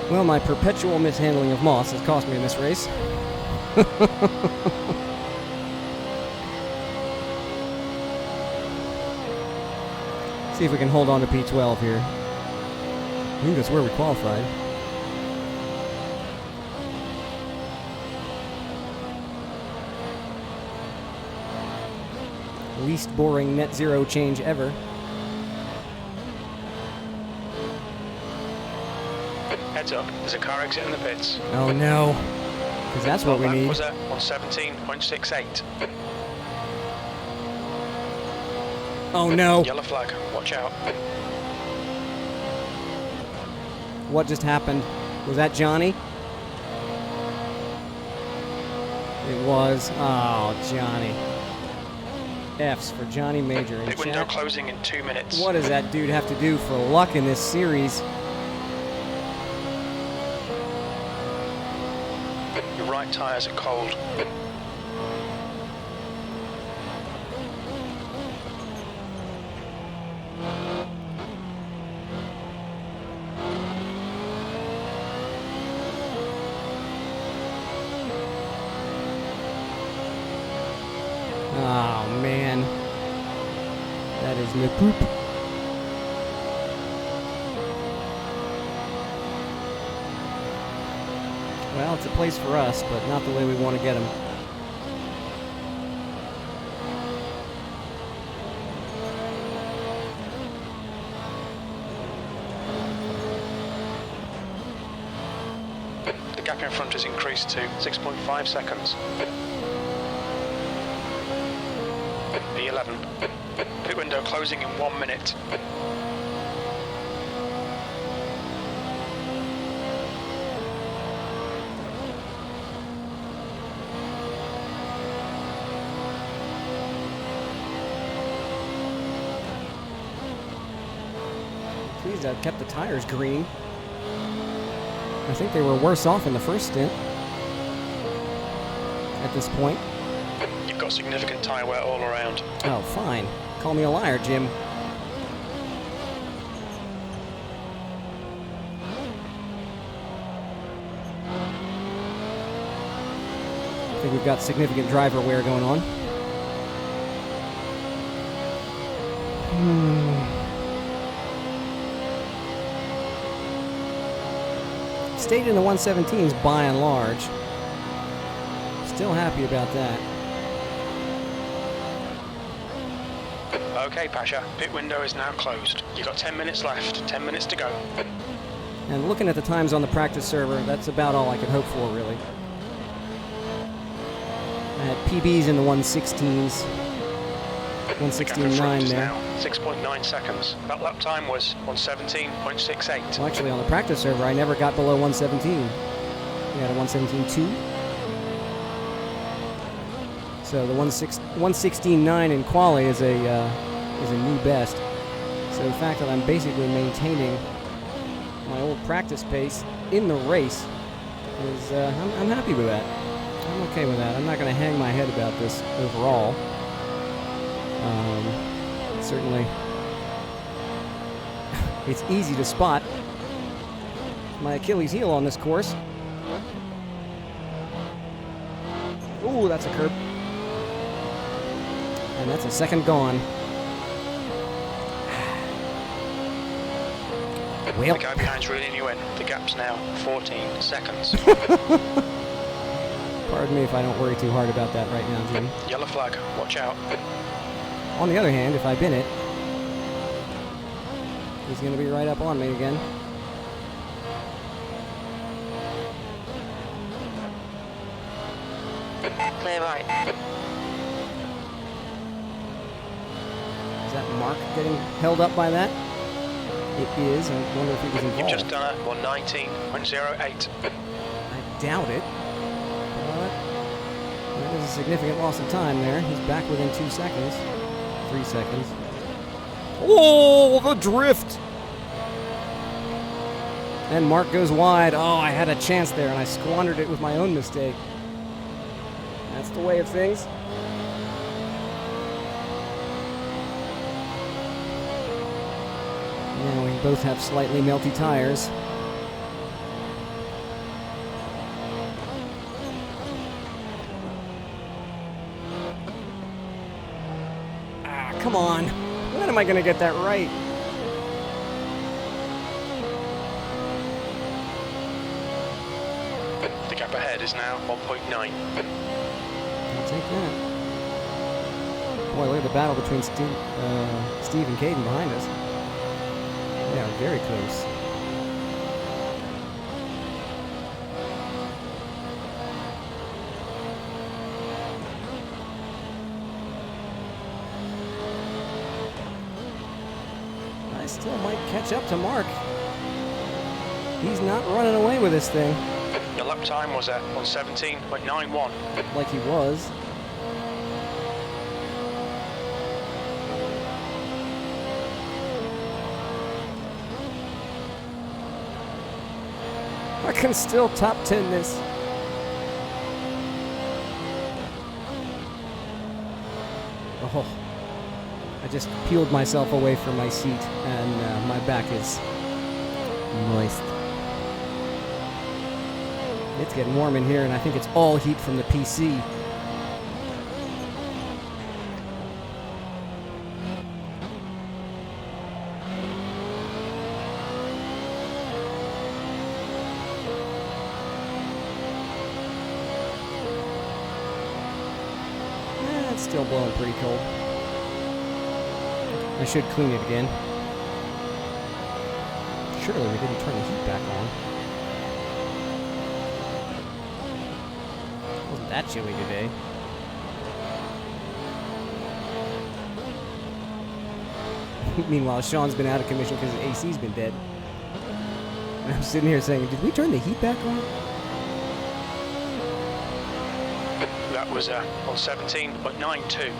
Well, my perpetual mishandling of Moss has cost me in this race. See if we can hold on to P12 here. I think that's where we qualified. Least boring net zero change ever. Heads up, there's a car exit in the pits. Oh no. Because that's what we That need. was on 17.68. Oh no. Yellow flag, watch out. What just happened? Was that Johnny? It was. Oh, Johnny. F's for Johnny Major in Pit window chat. closing in 2 minutes. What does that dude have to do for luck in this series? Your right tyres are cold. Oh man. That is le poop. Well, it's a place for us, but not the way we want to get them. The gap in front has increased to 6.5 seconds. P11. Pit window closing in 1 minute. Please, I've kept the tires green. I think they were worse off in the first stint. At this point. You've got significant tyre wear all around. Oh, fine. Call me a liar, Jim. I think we've got significant driver wear going on. stayed in the 117s by and large. Still happy about that. Okay, Pasha, pit window is now closed. You've got 10 minutes left, 10 minutes to go. And looking at the times on the practice server, that's about all I could hope for, really. I had PBs in the 116s. 116.9 there. Now 6.9 seconds. That lap time was 117.68. Well, actually, on the practice server, I never got below 117. We had a 117.2. So the 116.9 in quali is a new best. So the fact that I'm basically maintaining my old practice pace in the race is I'm happy with that. I'm okay with that. I'm not going to hang my head about this overall. Certainly, it's easy to spot my Achilles heel on this course. Ooh, that's a curb. And that's a second gone. Well. The guy behind's reeling you in. The gap's now 14 seconds. Pardon me if I don't worry too hard about that right now, Jim. Yellow flag, watch out. On the other hand, if I bin it, he's going to be right up on me again. Clear right. Is that Mark getting held up by that? It is. I wonder if he was involved. You've just done a 119.08. I doubt it. But that is a significant loss of time there. He's back within 2 seconds. 3 seconds. Oh, the drift! And Mark goes wide. Oh, I had a chance there, and I squandered it with my own mistake. That's the way of things. Now we both have slightly melty tires. Come on. When am I going to get that right? The gap ahead is now 1.9. I'll take that. Boy, look at the battle between Steve and Caden behind us. They are very close. I still might catch up to Mark. He's not running away with this thing. Your lap time was at 117.91. Like he was. I can still top 10 this. Oh. I just peeled myself away from my seat, and my back is moist. It's getting warm in here, and I think it's all heat from the PC. It's still blowing pretty cold. I should clean it again. Surely we didn't turn the heat back on. It wasn't that chilly today. Meanwhile, Sean's been out of commission because his AC's been dead. And I'm sitting here saying, did we turn the heat back on? That was on 17.92.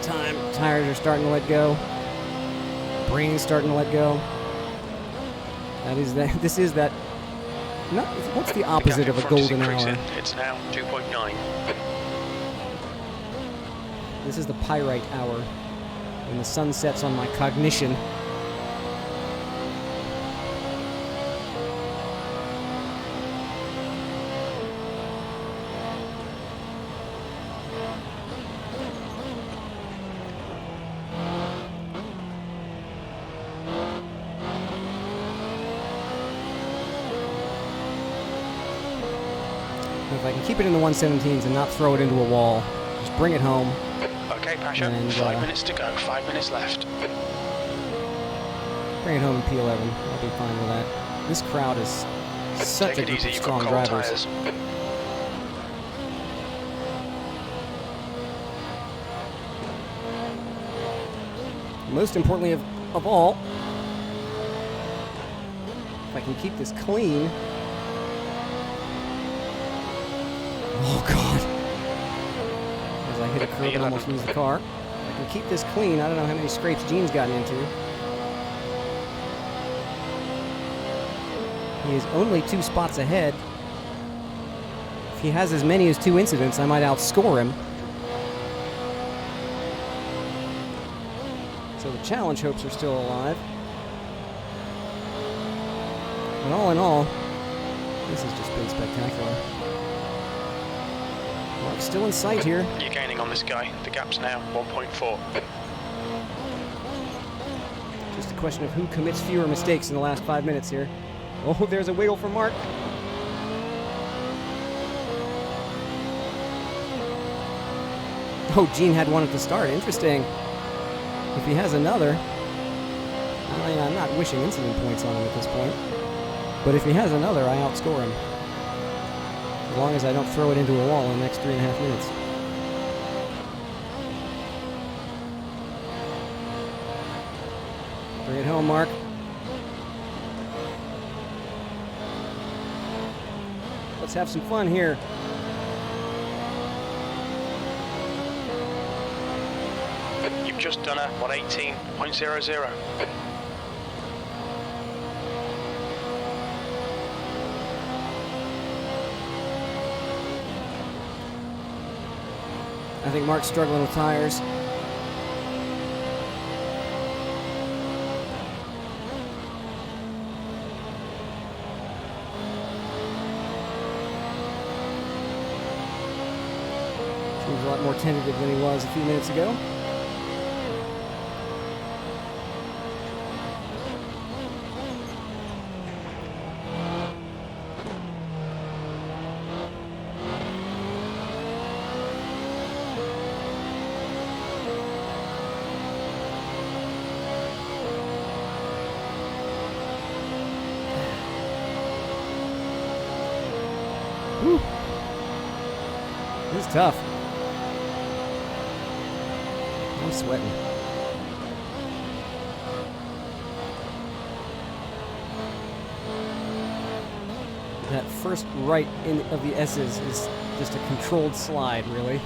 Time. Tires are starting to let go. Brain's starting to let go. That is that. This is that. Not, what's the opposite of a golden hour? It's now 2.9. This is the pyrite hour, when the sun sets on my cognition. If I can keep it in the 117s and not throw it into a wall, just bring it home. Okay, Pasha, And, 5 minutes to go, 5 minutes left. Bring it home in P11. I'll be fine with that. This crowd is such Take a it group easy, of you've strong got cold drivers. tyres. Most importantly of all, if I can keep this clean. Oh God! As I hit a curb and almost lose the car. If I can keep this clean, I don't know how many scrapes Gene's gotten into. He is only 2 spots ahead. If he has as many as 2 incidents, I might outscore him. So the challenge hopes are still alive. But all in all, this has just been spectacular. Mark's still in sight here. You're gaining on this guy. The gap's now 1.4. Just a question of who commits fewer mistakes in the last 5 minutes here. Oh, there's a wiggle for Mark. Oh, Gene had one at the start. Interesting. If he has another, I mean, I'm not wishing incident points on him at this point. But if he has another, I outscore him. As long as I don't throw it into a wall in the next 3.5 minutes. Bring it home, Mark. Let's have some fun here. You've just done a 118.00. I think Mark's struggling with tires. Seems a lot more tentative than he was a few minutes ago. Whew. This is tough. I'm sweating. That first right of the S's is just a controlled slide, really.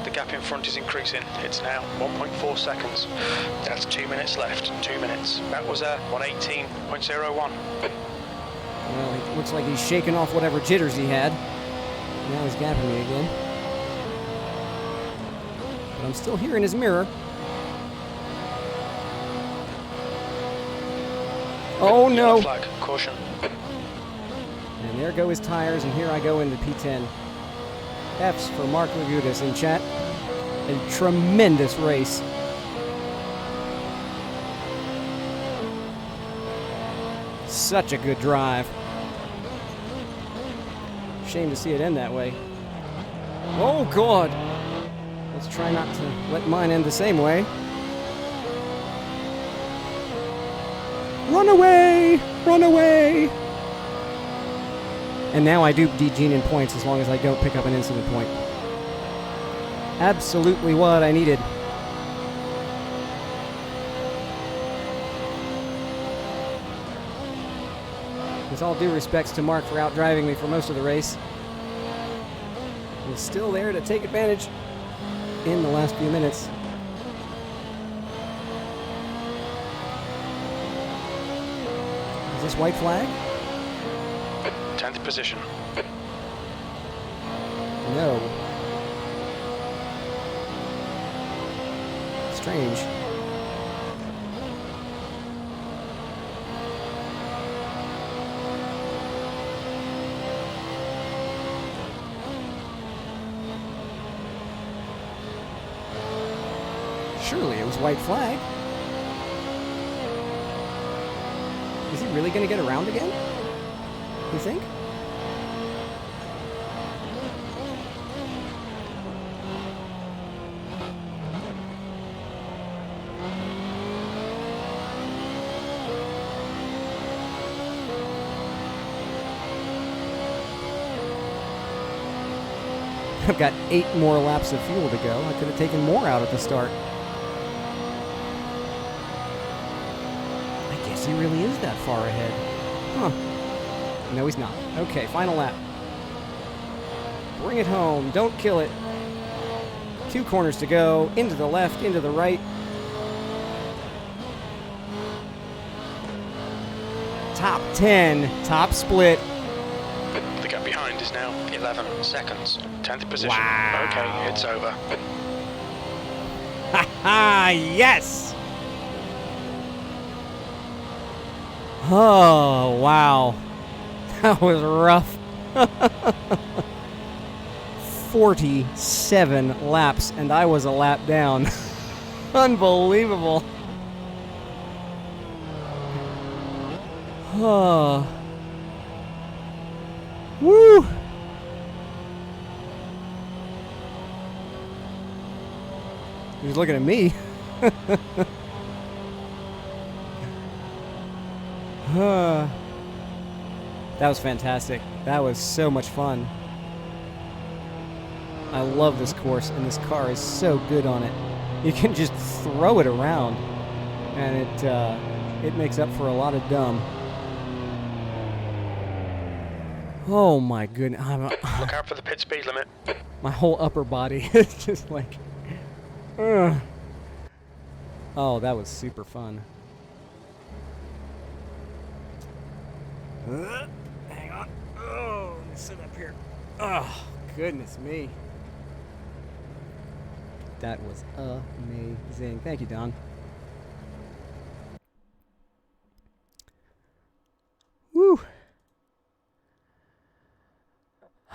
The gap in front is increasing. It's now 1.4 seconds. That's 2 minutes left. 2 minutes. That was a 118.01. Well, it looks like he's shaking off whatever jitters he had. Now he's gapping me again. But I'm still here in his mirror. Oh no! Yellow flag. Caution. And there go his tires, and here I go into P10. F's for Mark Lagudas in chat. A tremendous race. Such a good drive. Shame to see it end that way. Oh God! Let's try not to let mine end the same way. Run away! Run away! And now I do beat Gene in points as long as I don't pick up an incident point. Absolutely what I needed. With all due respects to Mark for outdriving me for most of the race, he's still there to take advantage in the last few minutes. Is this white flag? 10th position. No. Strange. Surely it was white flag. Is he really going to get around again? You think? I've got 8 more laps of fuel to go. I could have taken more out at the start. I guess he really is that far ahead. Huh. No, he's not. Okay, final lap. Bring it home. Don't kill it. 2 corners to go. Into the left, into the right. Top 10. Top split. The gap behind is now 11 seconds. 10th position. Wow. Okay, it's over. Ha ha! Yes! Oh, wow. That was rough. 47 laps, and I was a lap down. Unbelievable. Oh. Woo! He was looking at me. That was fantastic. That was so much fun. I love this course, and this car is so good on it. You can just throw it around, and it makes up for a lot of dumb. Oh my goodness. Look out for the pit speed limit. My whole upper body is just like... ugh. Oh, that was super fun. Hang on. Oh, let me sit up here. Oh, goodness me. That was amazing. Thank you, Don. Woo.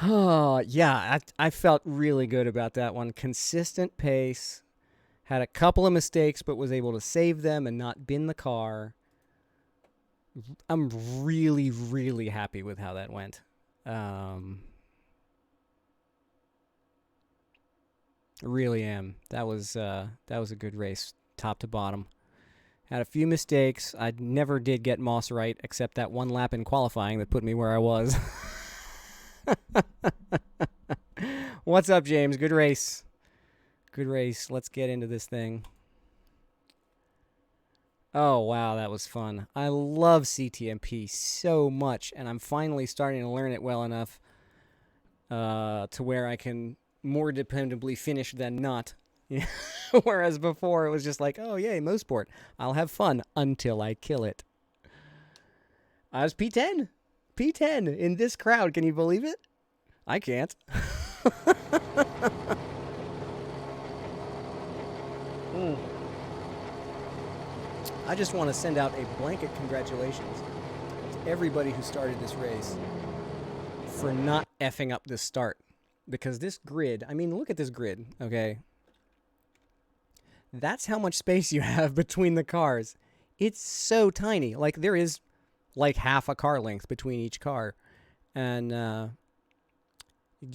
Oh, yeah, I felt really good about that one. Consistent pace. Had a couple of mistakes, but was able to save them and not bin the car. I'm really, really happy with how that went. Really am. That was a good race, top to bottom. Had a few mistakes. I never did get Moss right, except that one lap in qualifying that put me where I was. What's up, James? Good race. Good race. Let's get into this thing. Oh, wow, that was fun. I love CTMP so much, and I'm finally starting to learn it well enough to where I can more dependably finish than not. Whereas before, it was just like, oh, yay, Mosport. I'll have fun until I kill it. I was P10. P10 in this crowd. Can you believe it? I can't. I just want to send out a blanket congratulations to everybody who started this race for not effing up this start. Because this grid, I mean, look at this grid, okay? That's how much space you have between the cars. It's so tiny. Like, there is like half a car length between each car. And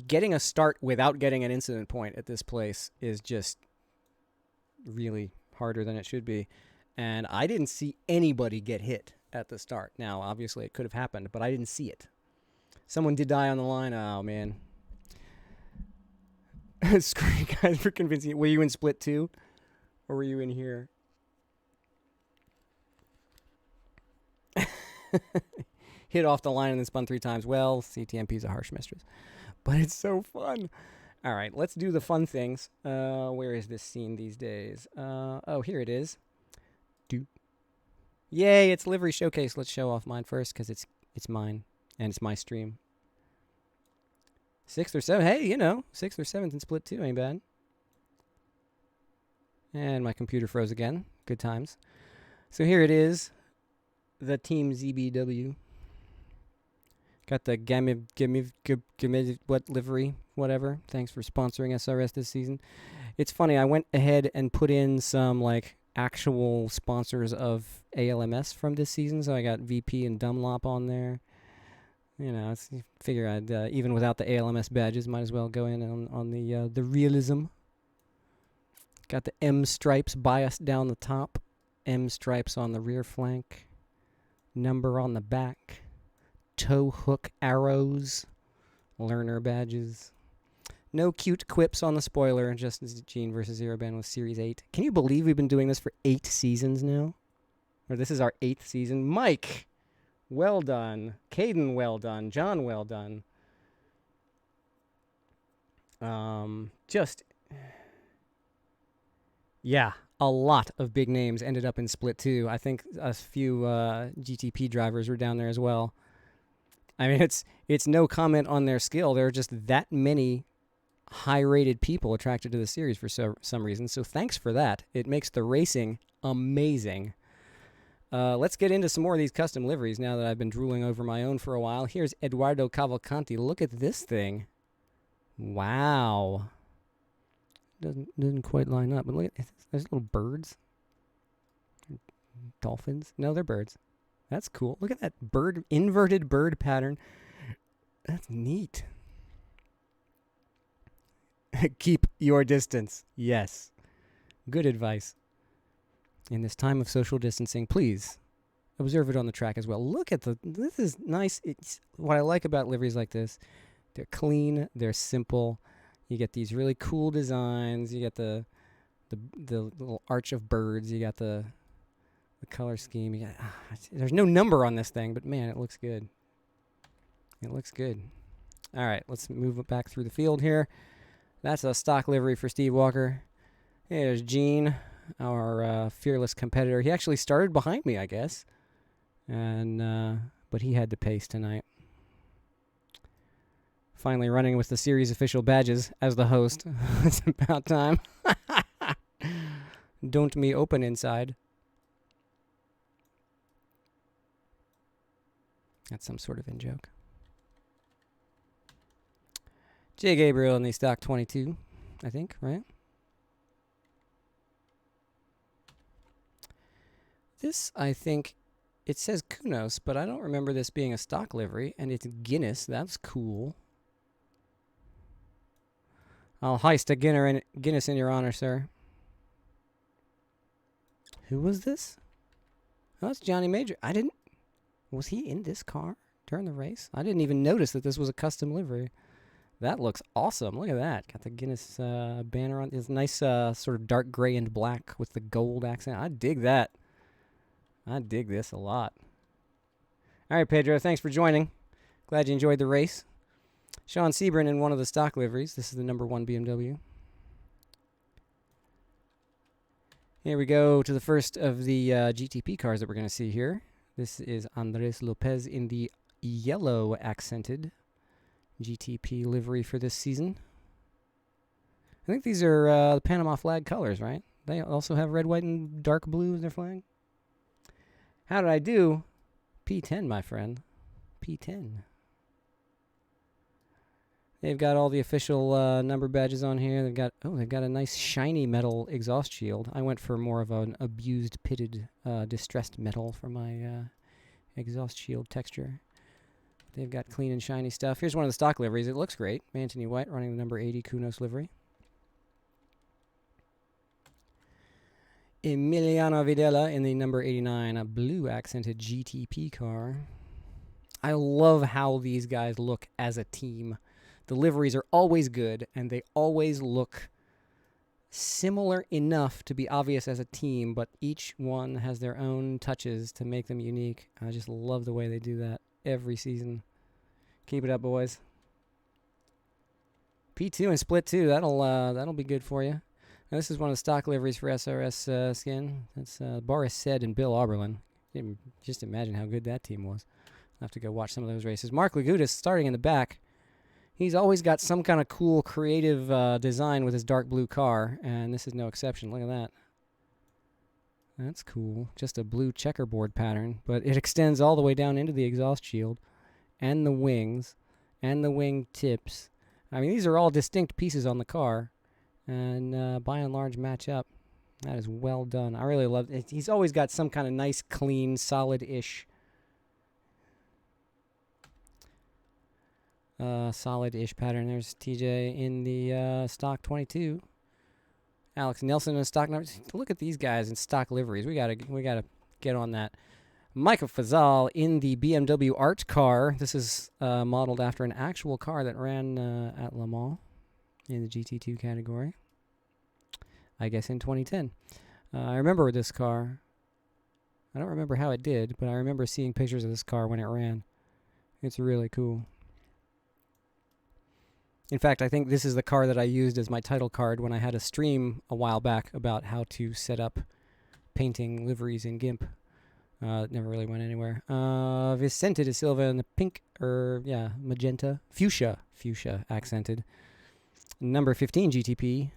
getting a start without getting an incident point at this place is just really harder than it should be. And I didn't see anybody get hit at the start. Now, obviously, it could have happened, but I didn't see it. Someone did die on the line. Oh, man. Screw you guys for convincing you. Were you in split 2? Or were you in here? Hit off the line and then spun 3 times. Well, CTMP's a harsh mistress. But it's so fun. All right, let's do the fun things. Where is this scene these days? Oh, here it is. Yay, it's livery showcase. Let's show off mine first because it's mine and it's my stream. 6th or 7th. Hey, you know, 6th or 7th in split 2 ain't bad. And my computer froze again. Good times. So here it is. The Team ZBW. Got the what livery, whatever. Thanks for sponsoring SRS this season. It's funny, I went ahead and put in some, like, actual sponsors of ALMS from this season. So I got VP and Dunlop on there. You know, I figure I'd, even without the ALMS badges, might as well go in on the realism. Got the M stripes biased down the top. M stripes on the rear flank. Number on the back. Tow hook arrows. Learner badges. No cute quips on the spoiler, just Gene versus Zero Band with Series 8. Can you believe we've been doing this for 8 seasons now? Or this is our 8th season. Mike, well done. Caden, well done. John, well done. Yeah, a lot of big names ended up in Split 2. I think a few GTP drivers were down there as well. I mean, it's no comment on their skill. There are just that many high-rated people attracted to the series for some reason. So thanks for that. It makes the racing amazing. Let's get into some more of these custom liveries now that I've been drooling over my own for a while. Here's Eduardo Cavalcanti. Look at this thing. Wow. Doesn't quite line up. But look at there's little birds. Dolphins? No, they're birds. That's cool. Look at that inverted bird pattern. That's neat. Keep your distance. Yes. Good advice. In this time of social distancing, please observe it on the track as well. Look at this is nice. It's what I like about liveries like this. They're clean, they're simple. You get these really cool designs. You get the little arch of birds. You got the color scheme. You got, there's no number on this thing, but man, it looks good. It looks good. All right, let's move it back through the field here. That's a stock livery for Steve Walker. There's Gene, our fearless competitor. He actually started behind me, I guess, and but he had to pace tonight. Finally running with the series official badges as the host. It's about time. Don't me open inside. That's some sort of in-joke. Jay Gabriel in the stock 22, I think, right? This, I think, it says Kunos, but I don't remember this being a stock livery, and it's Guinness. That's cool. I'll heist a Guinness in your honor, sir. Who was this? Oh, it's Johnny Major. Was he in this car during the race? I didn't even notice that this was a custom livery. That looks awesome. Look at that. Got the Guinness banner on. It's nice sort of dark gray and black with the gold accent. I dig that. I dig this a lot. All right, Pedro, thanks for joining. Glad you enjoyed the race. Sean Sebring in one of the stock liveries. This is the number 1 BMW. Here we go to the first of the GTP cars that we're going to see here. This is Andres Lopez in the yellow accented GTP livery for this season. I think these are the Panama flag colors, right? They also have red, white, and dark blue as their flag. How did I do? P10, my friend. P10. They've got all the official number badges on here. They've got a nice shiny metal exhaust shield. I went for more of an abused, pitted, distressed metal for my exhaust shield texture. They've got clean and shiny stuff. Here's one of the stock liveries. It looks great. Anthony White running the number 80 Kunos livery. Emiliano Videla in the number 89, a blue accented GTP car. I love how these guys look as a team. The liveries are always good, and they always look similar enough to be obvious as a team, but each one has their own touches to make them unique. I just love the way they do that every season. Keep it up, boys. P2 and Split 2, that'll be good for you. Now, this is one of the stock liveries for SRS skin. That's Boris Said and Bill Auberlin. Just imagine how good that team was. I'll have to go watch some of those races. Mark Lagutis starting in the back. He's always got some kind of cool, creative design with his dark blue car, and this is no exception. Look at that. That's cool. Just a blue checkerboard pattern, but it extends all the way down into the exhaust shield and the wings and the wing tips. I mean, these are all distinct pieces on the car, and by and large match up. That is well done. I really love it. He's always got some kind of nice, clean, solid-ish pattern. There's TJ in the stock 22. Alex Nelson in stock number. Look at these guys in stock liveries. We gotta get on that. Michael Fazal in the BMW art car. This is modeled after an actual car that ran at Le Mans. in the GT2 category. I guess in 2010. I remember this car. I don't remember how it did, but I remember seeing pictures of this car when it ran. It's really cool. In fact, I think this is the car that I used as my title card when I had a stream a while back about how to set up painting liveries in GIMP. It never really went anywhere. Vicente de Silva in the pink, magenta, fuchsia accented. Number 15 GTP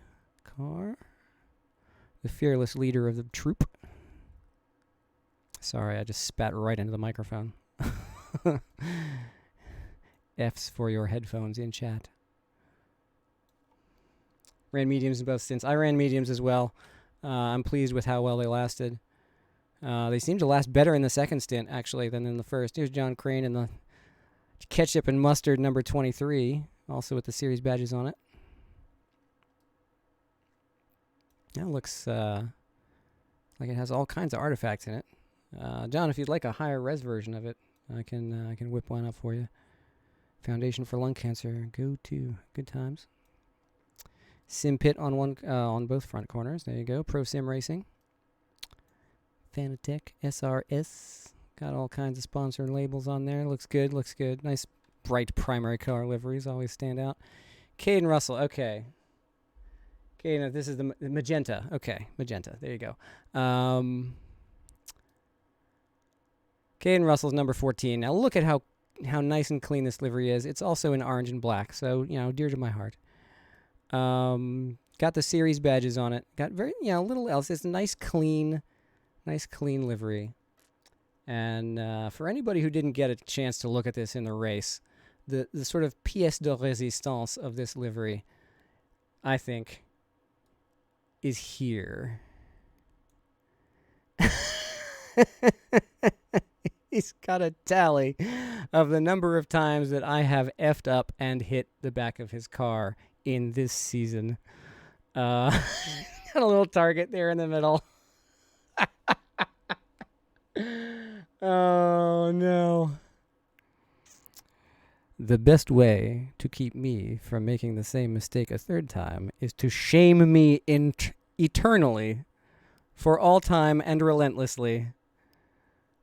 car. The fearless leader of the troop. Sorry, I just spat right into the microphone. F's for your headphones in chat. Ran mediums in both stints. I ran mediums as well. I'm pleased with how well they lasted. They seem to last better in the second stint, actually, than in the first. Here's John Crane in the ketchup and mustard number 23, also with the series badges on it. That looks like it has all kinds of artifacts in it. John, if you'd like a higher res version of it, I can whip one up for you. Foundation for Lung Cancer, go to. Good times. Sim Pit on both front corners. There you go. Pro Sim Racing. Fanatec SRS. Got all kinds of sponsor labels on there. Looks good. Looks good. Nice bright primary color liveries. Always stand out. Caden Russell. Okay. Caden, this is the magenta. Okay. Magenta. There you go. Caden Russell's number 14. Now look at how nice and clean this livery is. It's also in orange and black. So, dear to my heart. Got the series badges on it. Got little else. It's a nice clean livery. And for anybody who didn't get a chance to look at this in the race, the sort of pièce de résistance of this livery, I think, is here. He's got a tally of the number of times that I have effed up and hit the back of his car in this season. Got a little target there in the middle. Oh, no. The best way to keep me from making the same mistake a third time is to shame me eternally, for all time and relentlessly,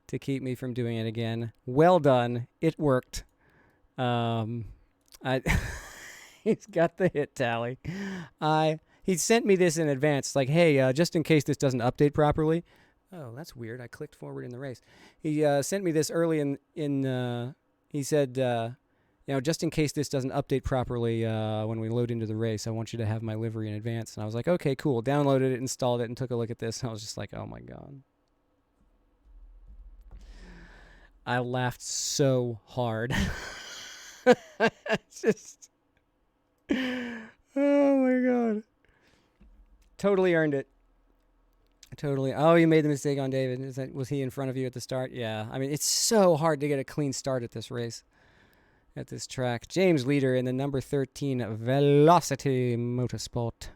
to keep me from doing it again. Well done. It worked. He's got the hit tally. He sent me this in advance, like, hey, just in case this doesn't update properly. Oh, that's weird. I clicked forward in the race. He sent me this early he said, just in case this doesn't update properly when we load into the race, I want you to have my livery in advance. And I was like, okay, cool. Downloaded it, installed it, and took a look at this. And I was just like, oh, my God. I laughed so hard. It's just... Oh, my God. Totally earned it. Totally. Oh, you made the mistake on David. Was he in front of you at the start? Yeah. I mean, it's so hard to get a clean start at this race, at this track. James Leader in the number 13 Velocity Motorsport.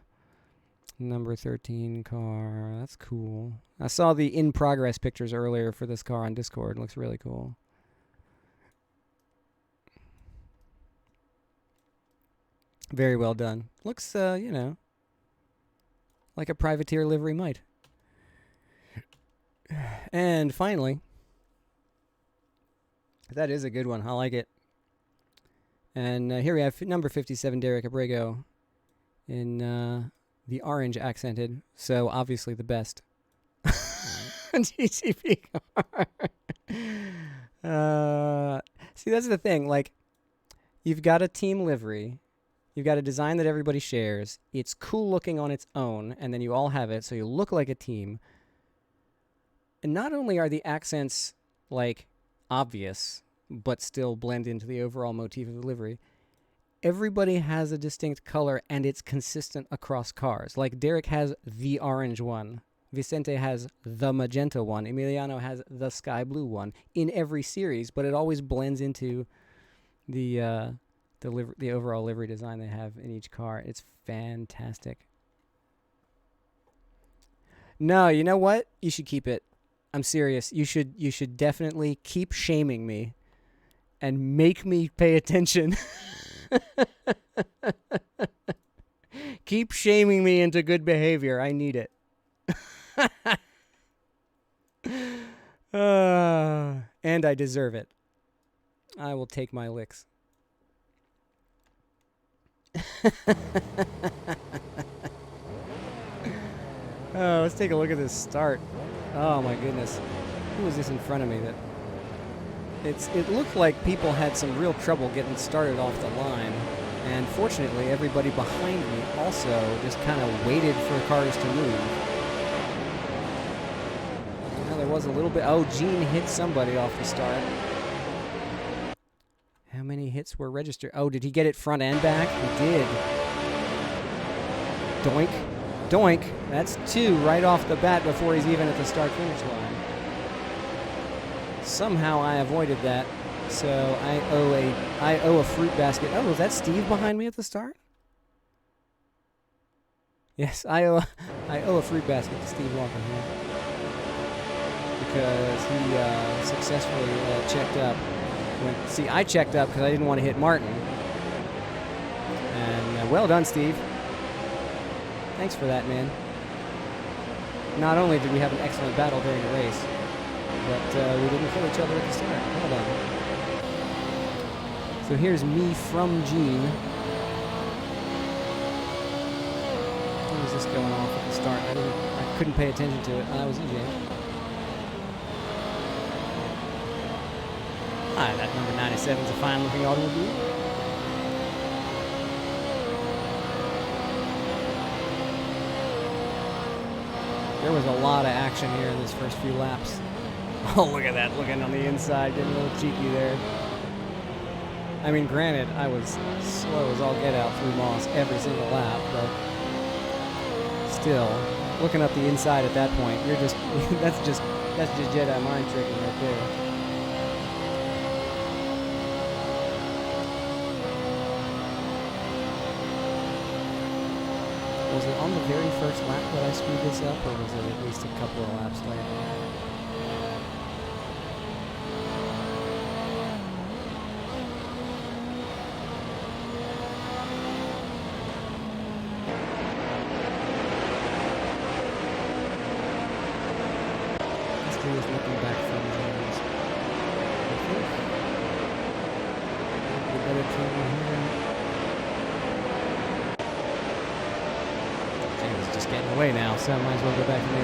Number 13 car. That's cool. I saw the in-progress pictures earlier for this car on Discord. It looks really cool. Very well done. Looks, like a privateer livery might. And finally, that is a good one. I like it. And here we have number 57, Derek Abrego, in the orange accented. So obviously the best GTP car. See, that's the thing. Like, you've got a team livery. You've got a design that everybody shares. It's cool looking on its own, and then you all have it, so you look like a team. And not only are the accents, like, obvious, but still blend into the overall motif of the livery, everybody has a distinct color, and it's consistent across cars. Like, Derek has the orange one. Vicente has the magenta one. Emiliano has the sky blue one in every series, but it always blends into the overall livery design they have in each car. It's fantastic. No, you know what? You should keep it. I'm serious. You should definitely keep shaming me and make me pay attention. Keep shaming me into good behavior. I need it. And I deserve it. I will take my licks. Oh, let's take a look at this start. Oh my goodness. Who was this in front of me that... It looked like people had some real trouble getting started off the line. And fortunately, everybody behind me also just kind of waited for cars to move. Well, there was a little bit... Oh, Gene hit somebody off the start. How many hits were registered? Oh, did he get it front and back? He did. Doink. Doink. That's 2 right off the bat before he's even at the start-finish line. Somehow I avoided that. So I owe a fruit basket. Oh, was that Steve behind me at the start? Yes, I owe a fruit basket to Steve Walker here. Because he successfully checked up. See, I checked up because I didn't want to hit Martin. And well done, Steve. Thanks for that, man. Not only did we have an excellent battle during the race, but we didn't kill each other at the start. Hold on. So here's me from Gene. When was this going off at the start? I couldn't pay attention to it. That was EJ. Hi, that number 97 is a fine-looking automobile. There was a lot of action here in this first few laps. Oh, look at that, looking on the inside, getting a little cheeky there. I mean, granted, I was slow as all get out through Moss every single lap, but still, looking up the inside at that point, you're just, that's just Jedi mind tricking right there. Was it on the very first lap that I screwed this up, or was it at least a couple of laps later? Was looking back from James. I think we better turn here. James is just getting away now, so I might as well go back to me.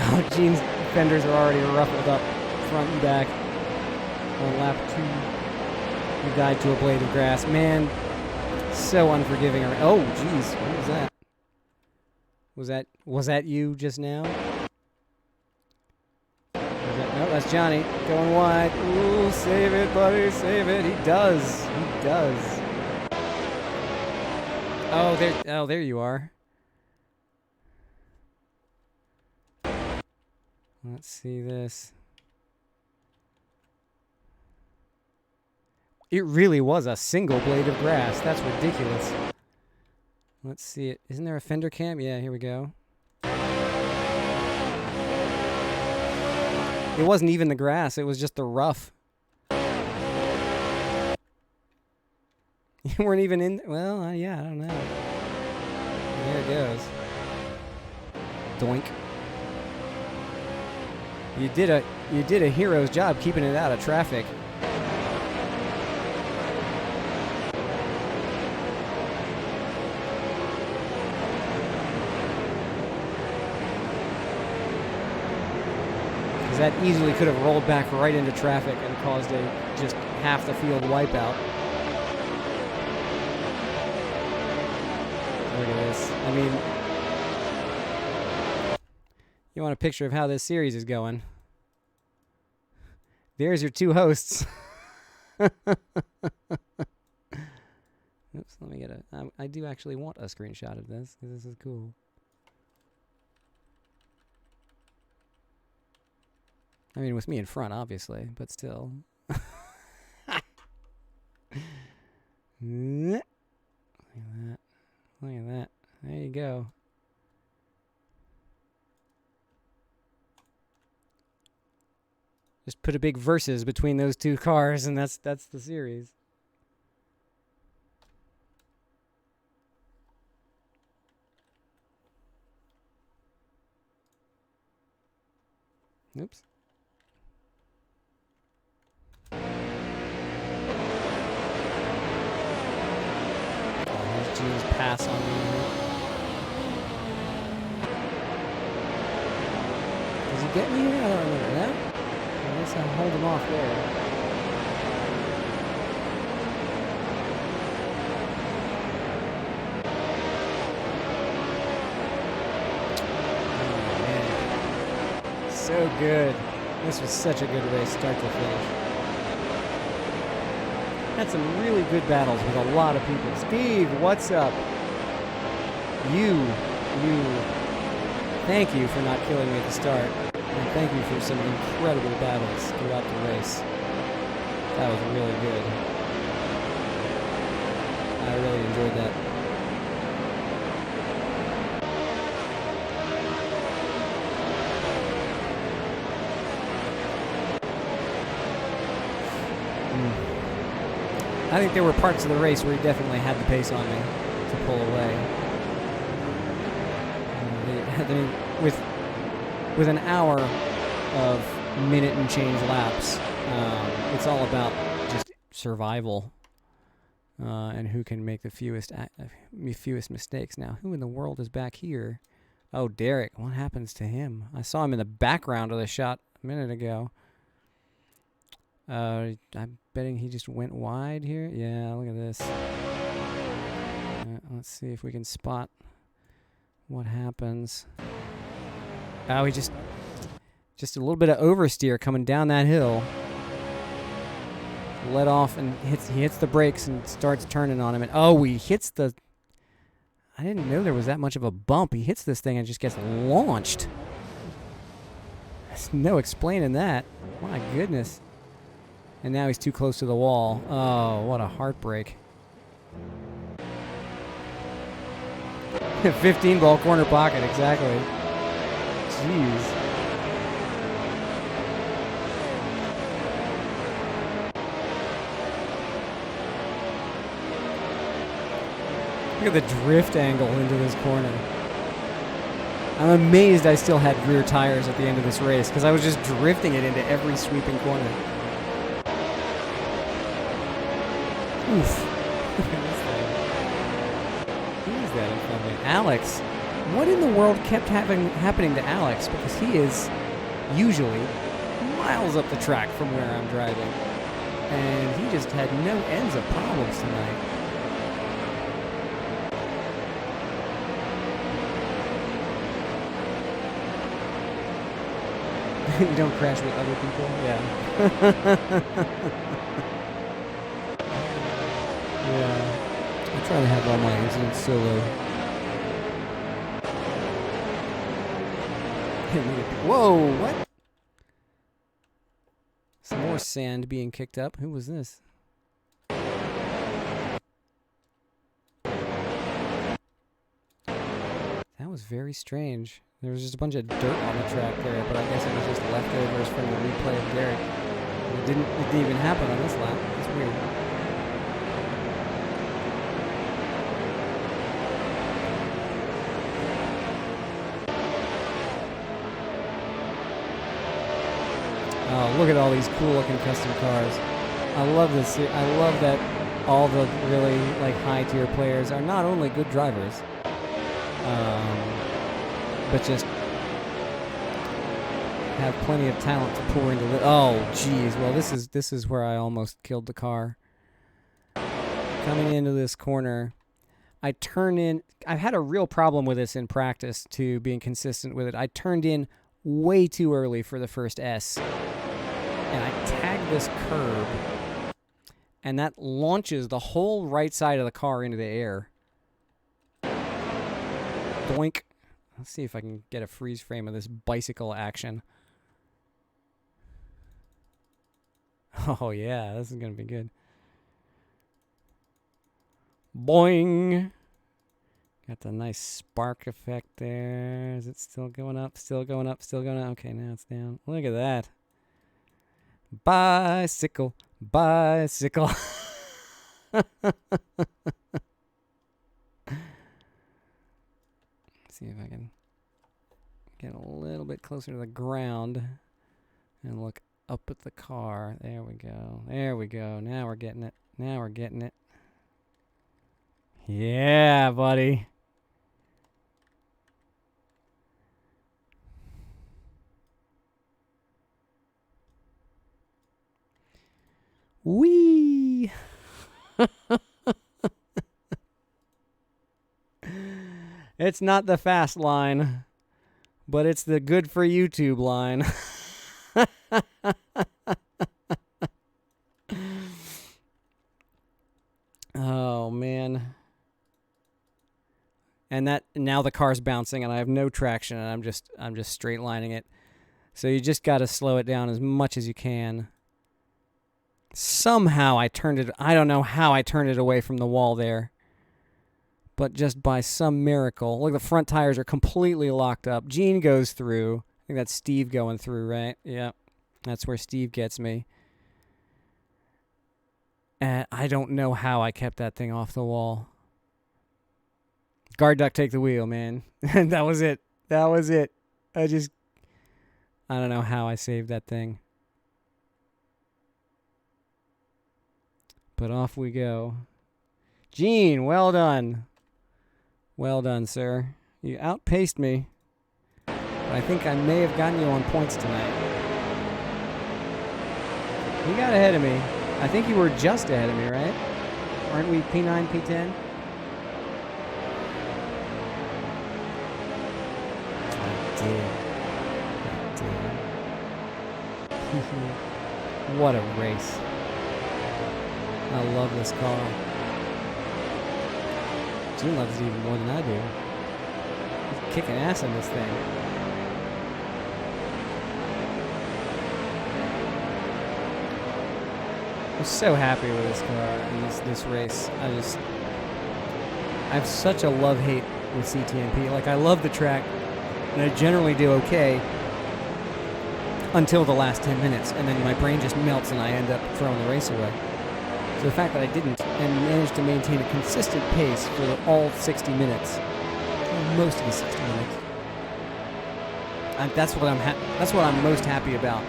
Oh, Gene's fenders are already ruffled up front and back on lap 2. He died to a blade of grass. Man, so unforgiving. Oh, jeez, what was that? Was that you just now? No, that's Johnny going wide. Ooh, save it, buddy, save it. He does. He does. Oh, there you are. Let's see this. It really was a single blade of grass. That's ridiculous. Let's see it. Isn't there a fender cam? Yeah, here we go. It wasn't even the grass, it was just the rough. You weren't even in... Well, yeah, I don't know. There it goes. Doink. You did a hero's job keeping it out of traffic. That easily could have rolled back right into traffic and caused just half the field wipeout. Look at this. I mean, you want a picture of how this series is going. There's your 2 hosts. Oops, let me get I do actually want a screenshot of this, because this is cool. I mean, with me in front, obviously, but still. Look at that. Look at that. There you go. Just put a big versus between those 2 cars, and that's the series. Oops. There's Gene's pass on me. Does he get me here? I don't remember that. I guess I'll hold him off there. So good. This was such a good race, start to finish. Had some really good battles with a lot of people. Steve, what's up? Thank you for not killing me at the start. And thank you for some incredible battles throughout the race. That was really good. I really enjoyed that. I think there were parts of the race where he definitely had the pace on me to pull away. With an hour of minute and change laps, it's all about just survival and who can make the fewest mistakes. Now, who in the world is back here? Oh, Derek. What happens to him? I saw him in the background of the shot a minute ago. I'm betting he just went wide here. Yeah, look at this. Let's see if we can spot what happens. Oh, he just a little bit of oversteer coming down that hill. Let off and he hits the brakes and starts turning on him. And oh, he hits the... I didn't know there was that much of a bump. He hits this thing and just gets launched. There's no explaining that. My goodness. And now he's too close to the wall. Oh, what a heartbreak. 15 ball corner pocket, exactly. Jeez. Look at the drift angle into this corner. I'm amazed I still had rear tires at the end of this race because I was just drifting it into every sweeping corner. Oof. Who is that in front of me? Alex. What in the world kept happening to Alex? Because he is usually miles up the track from where I'm driving. And he just had no ends of problems tonight. You don't crash with other people? Yeah. Yeah. I try to have all my incidents solo. Whoa, what? Some more sand being kicked up. Who was this? That was very strange. There was just a bunch of dirt on the track there, but I guess it was just leftovers from the replay of Derek. It didn't even happen on this lap. It's weird. Oh, look at all these cool-looking custom cars. I love this. I love that all the really high-tier players are not only good drivers, but just have plenty of talent to pour into it. Oh, geez. Well, this is where I almost killed the car. Coming into this corner, I turn in. I've had a real problem with this in practice, too, being consistent with it. I turned in way too early for the first S. And I tag this curb, and that launches the whole right side of the car into the air. Doink. Let's see if I can get a freeze frame of this bicycle action. Oh, yeah, this is going to be good. Boing. Got the nice spark effect there. Is it still going up? Still going up? Still going up? Okay, now it's down. Look at that. Bicycle, bicycle. See if I can get a little bit closer to the ground. And look up at the car. There we go. There we go. Now we're getting it. Now we're getting it. Yeah, buddy. Whee! It's not the fast line, but it's the good for YouTube line. Oh, man. And that now the car's bouncing and I have no traction and I'm just straight lining it. So you just got to slow it down as much as you can. Somehow I turned it, I don't know how I turned it away from the wall there. But just by some miracle. Look, the front tires are completely locked up. Gene goes through. I think that's Steve going through, right? Yep. That's where Steve gets me. And I don't know how I kept that thing off the wall. Guard duck, take the wheel, man. That was it. That was it. I don't know how I saved that thing. But off we go. Gene, well done. Well done, sir. You outpaced me. But I think I may have gotten you on points tonight. You got ahead of me. I think you were just ahead of me, right? Aren't we P9, P10? I did. What a race. I love this car. Gene loves it even more than I do. He's kicking ass in this thing. I'm so happy with this car and this race. I have such a love-hate with CTMP. Like, I love the track, and I generally do okay until the last 10 minutes, and then my brain just melts and I end up throwing the race away. So the fact that I didn't and managed to maintain a consistent pace for all 60 minutes, most of the 60 minutes, that's what I'm most happy about,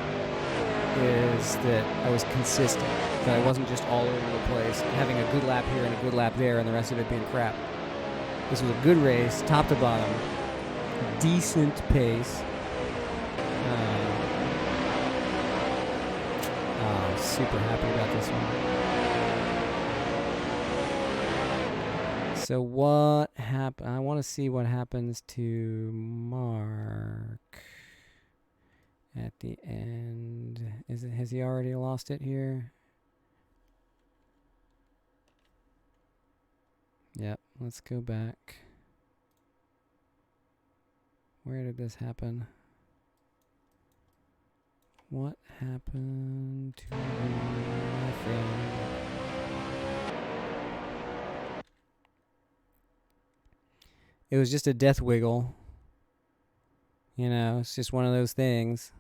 is that I was consistent, that I wasn't just all over the place, having a good lap here and a good lap there and the rest of it being crap. This was a good race, top to bottom, decent pace. Super happy about this one. So what happened? I want to see what happens to Mark at the end. Has he already lost it here? Yep, let's go back. Where did this happen? What happened to my friend? It was just a death wiggle. You know, it's just one of those things.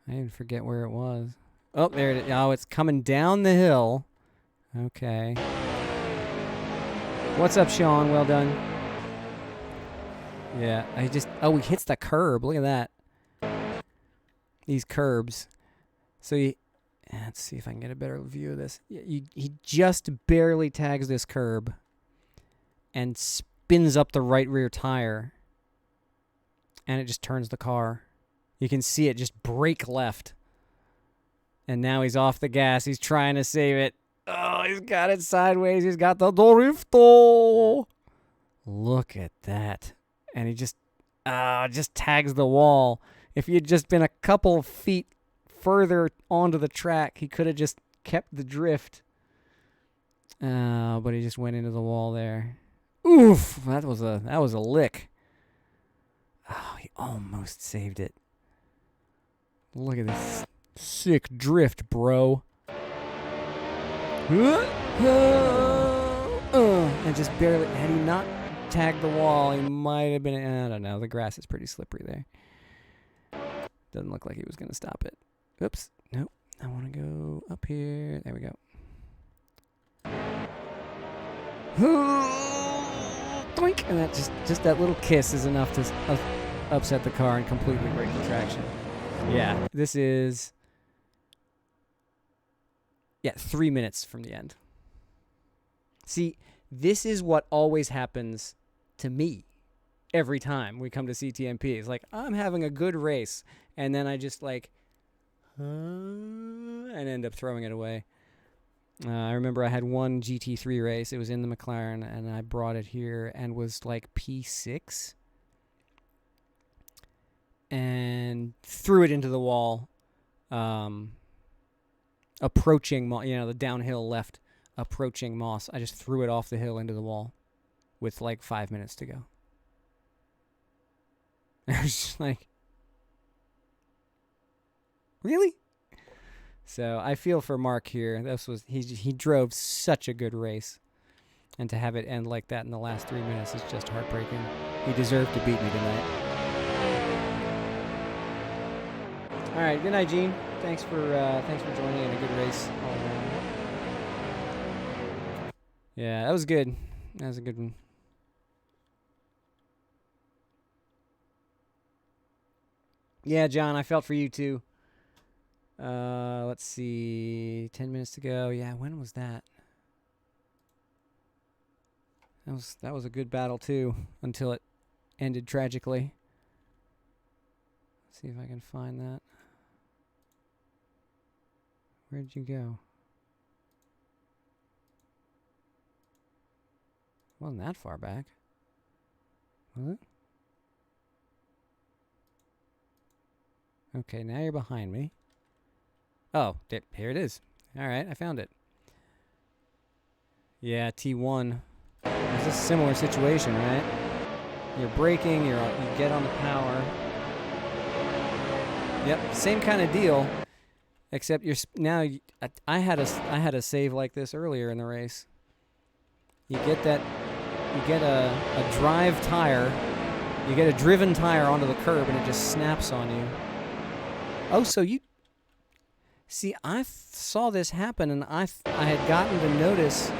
I even forget where it was. Oh, there it is. Oh, it's coming down the hill. Okay. What's up, Sean? Well done. Yeah, oh, he hits the curb. Look at that. These curbs. So let's see if I can get a better view of this. He just barely tags this curb and spins up the right rear tire. And it just turns the car. You can see it just brake left. And now he's off the gas. He's trying to save it. Oh, he's got it sideways. He's got the drifto. Look at that. And he just tags the wall. If he had just been a couple feet further onto the track, he could have just kept the drift. But he just went into the wall there. Oof, that was a lick. Oh, he almost saved it. Look at this sick drift, bro. And just barely, had he not tagged the wall, he might have been, I don't know, the grass is pretty slippery there. Doesn't look like he was going to stop it. Oops, nope, I want to go up here, there we go. And that just that little kiss is enough to upset the car and completely break the traction. Yeah, this is 3 minutes from the end. See, this is what always happens to me every time we come to CTMP. It's like, I'm having a good race, and then I just like, and end up throwing it away. I remember I had one GT3 race. It was in the McLaren, and I brought it here and was like P6. And threw it into the wall, approaching, the downhill left, approaching Moss. I just threw it off the hill into the wall with like 5 minutes to go. I was just like, really? So I feel for Mark here. He drove such a good race, and to have it end like that in the last 3 minutes is just heartbreaking. He deserved to beat me tonight. All right, good night, Gene. Thanks for joining in a good race all around. Yeah, that was good. That was a good one. Yeah, John, I felt for you too. Let's see, 10 minutes to go. Yeah, when was that? That was a good battle too, until it ended tragically. Let's see if I can find that. Where'd you go? Wasn't that far back, was it? Okay, now you're behind me. Oh, here it is. All right, I found it. Yeah, T1. It's a similar situation, right? You're braking, you get on the power. Yep, same kind of deal. Except I had a save like this earlier in the race. You get a drive tire, you get a driven tire onto the curb, and it just snaps on you. Oh, so you see, I saw this happen, and I had gotten the notice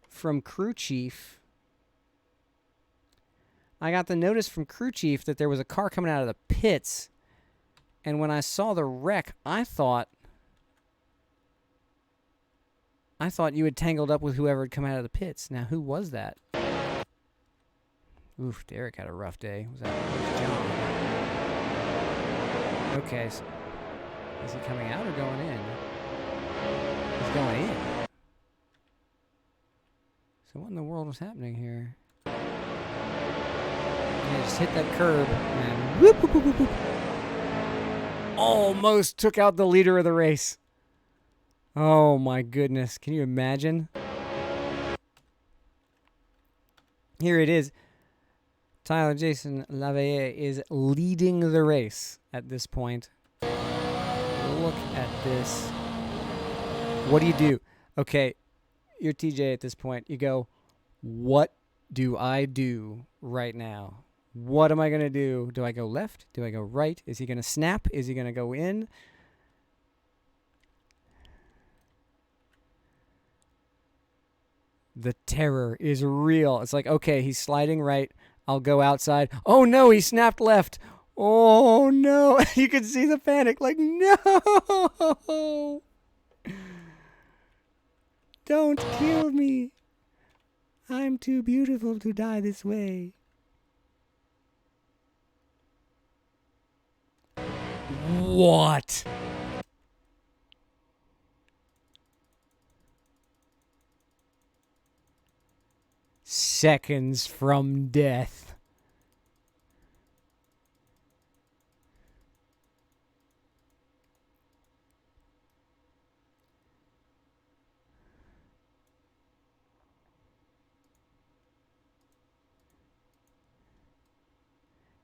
from Crew Chief. I got the notice from Crew Chief that there was a car coming out of the pits, and when I saw the wreck, I thought you had tangled up with whoever had come out of the pits. Now, who was that? Oof, Derek had a rough day. Was that John? Okay, so is he coming out or going in? He's going in. So what in the world was happening here? Yeah, just hit that curb and whoop, whoop, whoop, whoop, whoop. Almost took out the leader of the race. Oh my goodness. Can you imagine? Here it is. Tyler Jason Laveye is leading the race at this point. Look at this. What do? Okay, you're TJ at this point. You go, what do I do right now? What am I going to do? Do I go left? Do I go right? Is he going to snap? Is he going to go in? The terror is real. It's like, okay, he's sliding right. I'll go outside. Oh, no, he snapped left. Oh, no. You can see the panic. Like, no. Don't kill me. I'm too beautiful to die this way. What? Seconds from death.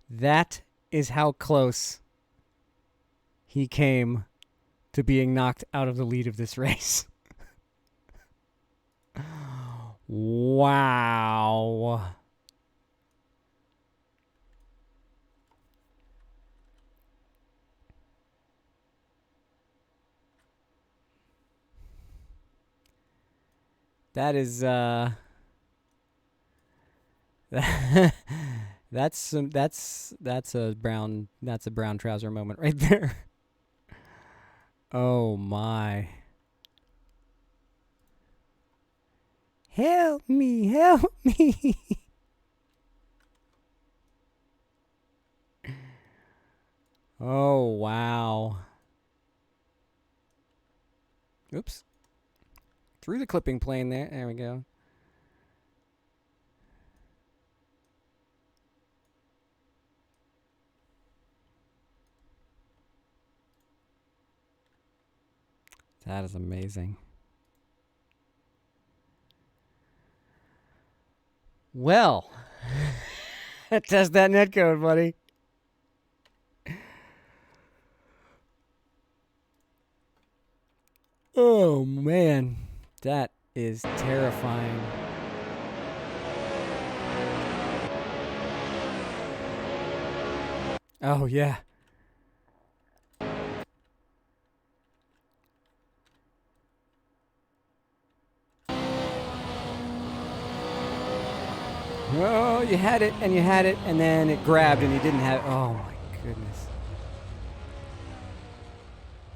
That is how close he came to being knocked out of the lead of this race. Wow. That is That's a brown trouser moment right there. Oh my. Help me, help me. Oh wow. Oops. Through the clipping plane there. There we go. That is amazing. Well, test that netcode, buddy. Oh, man. That is terrifying. Oh, yeah. Oh, you had it, and then it grabbed, and you didn't have it. Oh, my goodness.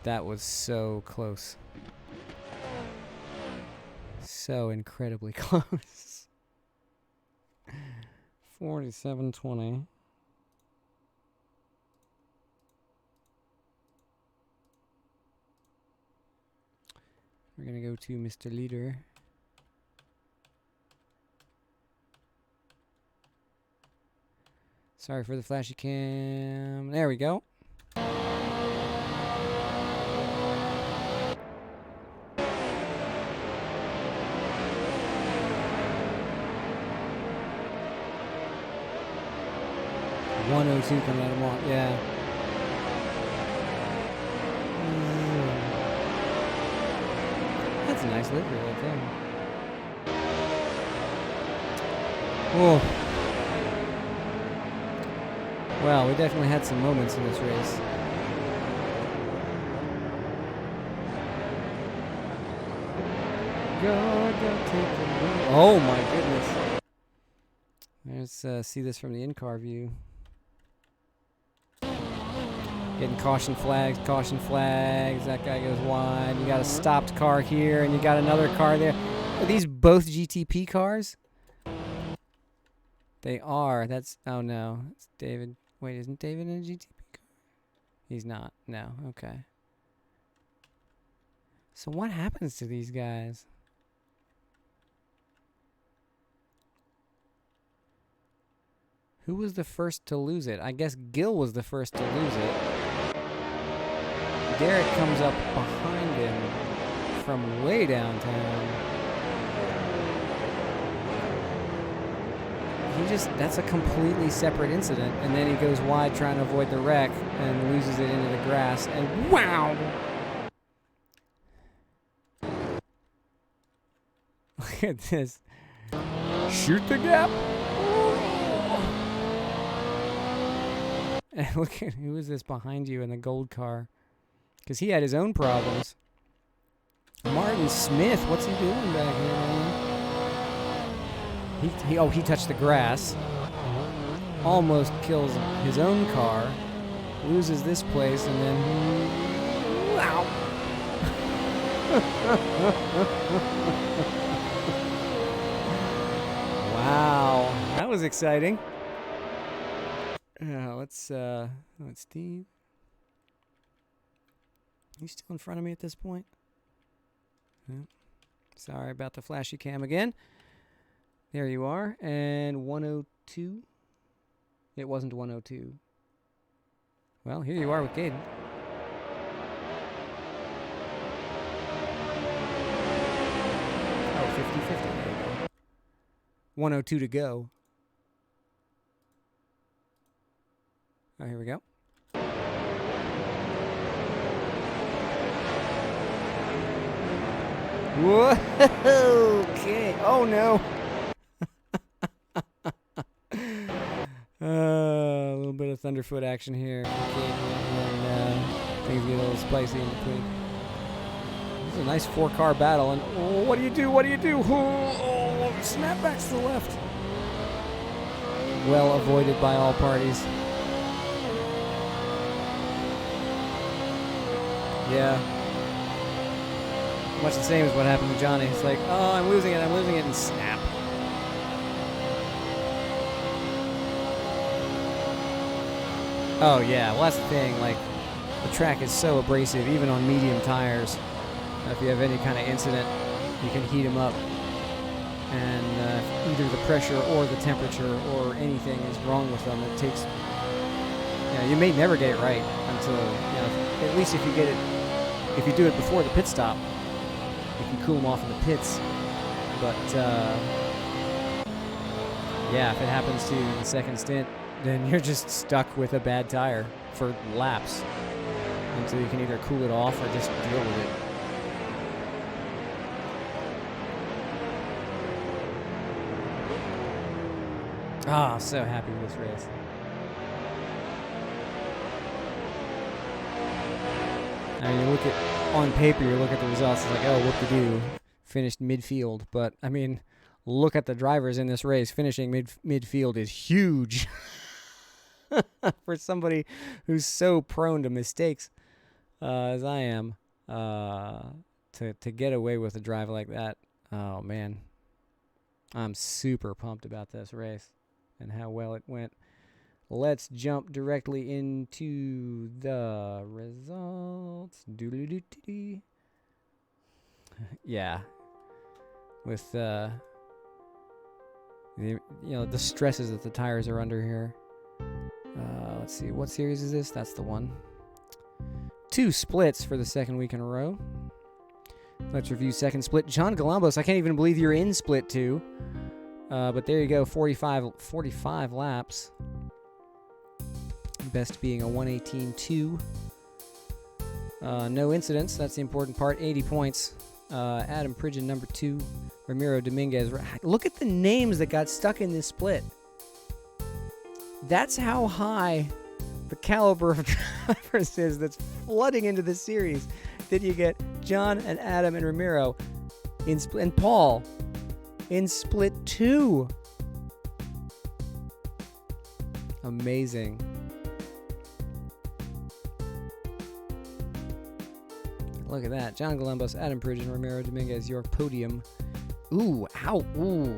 That was so close. So incredibly close. 47-20. We're going to go to Mr. Leader. Sorry for the flashy cam. There we go. .102 coming out of Mont, yeah. That's a nice livery right there. Oh. Well, we definitely had some moments in this race. Oh my goodness. Let's see this from the in-car view. Getting caution flags. That guy goes wide. You got a stopped car here, and you got another car there. Are these both GTP cars? They are. That's, oh no. It's David. Wait, isn't David in a GTP car? He's not. No. Okay. So what happens to these guys? Who was the first to lose it? I guess Gil was the first to lose it. Derek comes up behind him from way downtown. That's a completely separate incident. And then he goes wide trying to avoid the wreck and loses it into the grass. And wow! Look at this. Shoot the gap! And look at, who is this behind you in the gold car? Because he had his own problems. Martin Smith, what's he doing back here, man? He touched the grass. Almost kills his own car. Loses this place, and then... Wow! Wow, that was exciting. Let's Steve. You still in front of me at this point? Yeah. Sorry about the flashy cam again. There you are. And 102. It wasn't 102. Well, here you are with Caden. Oh, 50-50. There you go. 102 to go. Oh, here we go. Whoa! Okay. Oh no. A little bit of Thunderfoot action here. Okay, and things get a little spicy in between. This is a nice 4-car battle, and oh, what do you do? What do you do? Oh, snap back to the left. well avoided by all parties. Yeah. Much the same as what happened to Johnny. It's like, oh, I'm losing it, and snap. Oh, yeah, well, that's the thing. Like, the track is so abrasive, even on medium tires. If you have any kind of incident, you can heat them up. And either the pressure or the temperature or anything is wrong with them. It takes, you may never get it right until, at least if you get it, if you do it before the pit stop, you can cool them off in the pits. But, yeah, if it happens to you in the second stint, then you're just stuck with a bad tire for laps until you can either cool it off or just deal with it. Ah, oh, so happy with this race. I mean, you look at, on paper, you look at the results, it's like, oh, whoop-de-doo, finished midfield. But, I mean, look at the drivers in this race. Finishing midfield is huge for somebody who's so prone to mistakes as I am. To get away with a drive like that, oh, man. I'm super pumped about this race and how well it went. Let's jump directly into the results. Yeah. With the stresses that the tires are under here. Let's see, what series is this? That's the one. 2 splits for the second week in a row. Let's review second split. John Galambos, I can't even believe you're in split 2. But there you go, 45 laps. Best being a 118.2. No incidents, that's the important part. 80 points. Adam Pridgeon, number 2. Ramiro Dominguez. Look at the names that got stuck in this split. That's how high the caliber of drivers is that's flooding into this series. Then you get John and Adam and Ramiro in and Paul in split 2. Amazing. Look at that. John Galambos, Adam Pridgeon, Ramiro Dominguez, your podium. Ooh, ow, ooh.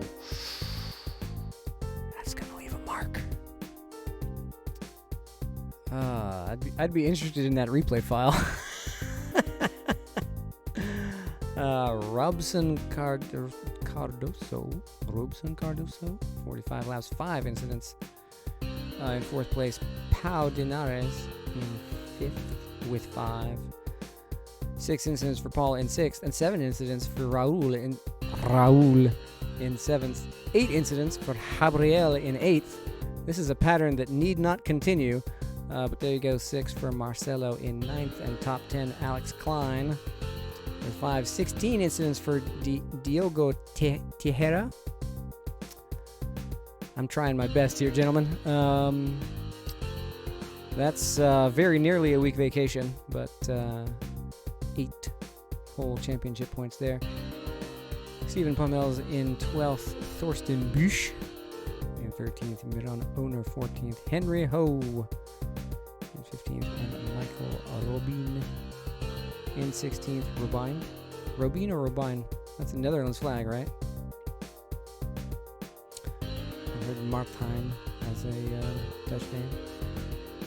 That's going to leave a mark. I'd be interested in that replay file. Robson Cardoso, 45 laps, 5 incidents. In 4th place, Pau Dinares in 5th with 5. 6 incidents for Paul in 6th, and 7 incidents for Raul in 7th. 8 incidents for Gabriel in 8th. This is a pattern that need not continue, but there you go. 6 for Marcelo in 9th, and top 10 Alex Klein with 5. 16 incidents for Diogo Tejera. I'm trying my best here, gentlemen. That's very nearly a week vacation, but 8 whole championship points there. Stephen Pommel's in 12th, Thorsten Busch in 13th, Miran Owner 14th, Henry Ho in 15th, and Michael Robin in 16th. Robin or Robin? That's a Netherlands flag, right? I heard Martijn as a Dutch name.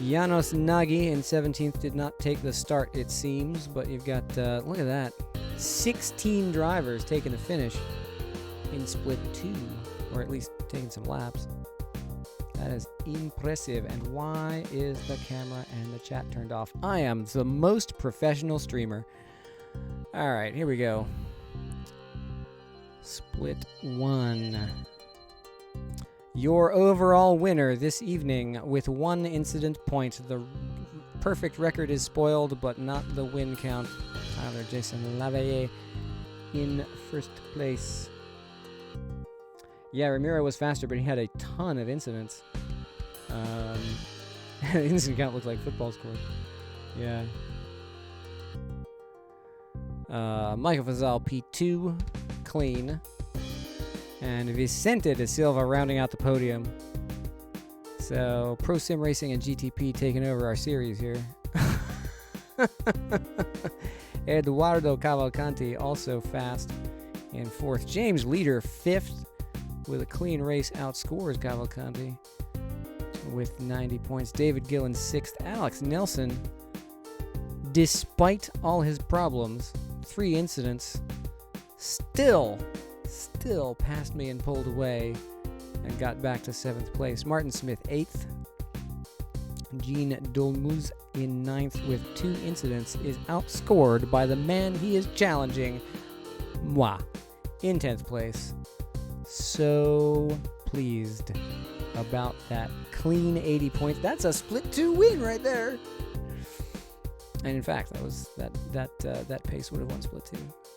Janos Nagy in 17th did not take the start, it seems, but you've got, look at that, 16 drivers taking the finish in split 2, or at least taking some laps. That is impressive. And why is the camera and the chat turned off? I am the most professional streamer. All right, here we go. Split 1. Your overall winner this evening with 1 incident point. The perfect record is spoiled, but not the win count. Tyler Jason Lavallée in 1st place. Yeah, Ramiro was faster, but he had a ton of incidents. The incident count looked like football scores. Yeah. Michael Fazal P2, clean. And Vicente de Silva rounding out the podium So, Pro Sim Racing and GTP taking over our series here. Eduardo Cavalcanti also fast in 4th. James Leader 5th with a clean race, outscores Cavalcanti with 90 points. David Gillen 6th. Alex Nelson, despite all his problems, 3 incidents, still passed me and pulled away and got back to 7th place. Martin Smith 8th. Jean Dolmuz in 9th with 2 incidents is outscored by the man he is challenging, moi, in 10th place. So pleased about that clean 80 points. That's a split 2 win right there. And in fact, that pace would have won split 2.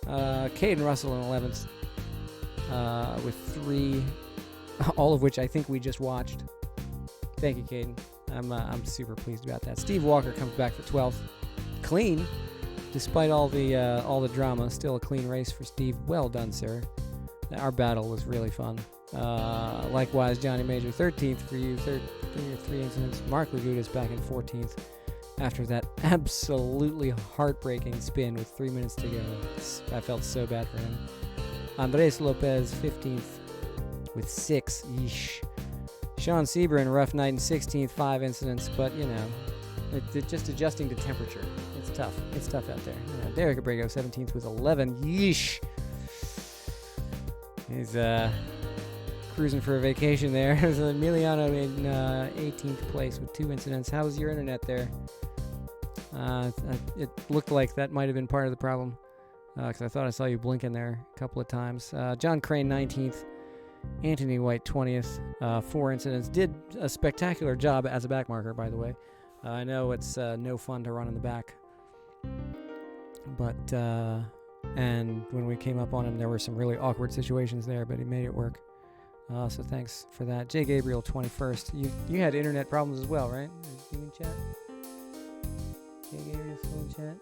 Caden Russell in 11th with 3, all of which I think we just watched. Thank you, Caden. I'm super pleased about that. Steve Walker comes back for 12th, clean, despite all the drama. Still a clean race for Steve. Well done, sir. Our battle was really fun. Likewise, Johnny Major 13th for you. 3 incidents. Mark Lagudas back in 14th after that absolutely heartbreaking spin with 3 minutes to go. I felt so bad for him. Andres Lopez 15th with 6. Yeesh. Sean Sebring, rough night in 16th, 5 incidents, but you know, it's just adjusting to temperature. It's tough. It's tough out there. Derek Abrego 17th with 11. Yeesh. He's cruising for a vacation there. There's Emiliano in 18th place with 2 incidents. How was your internet there? It looked like that might have been part of the problem because I thought I saw you blinking there a couple of times. John Crane 19th. Anthony White 20th, 4 incidents. Did a spectacular job as a back marker, by the way. I know it's no fun to run in the back, but and when we came up on him, there were some really awkward situations there, but he made it work. So thanks for that. Jay Gabriel 21st. You had internet problems as well, right? You in chat? Jay Gabriel still in chat?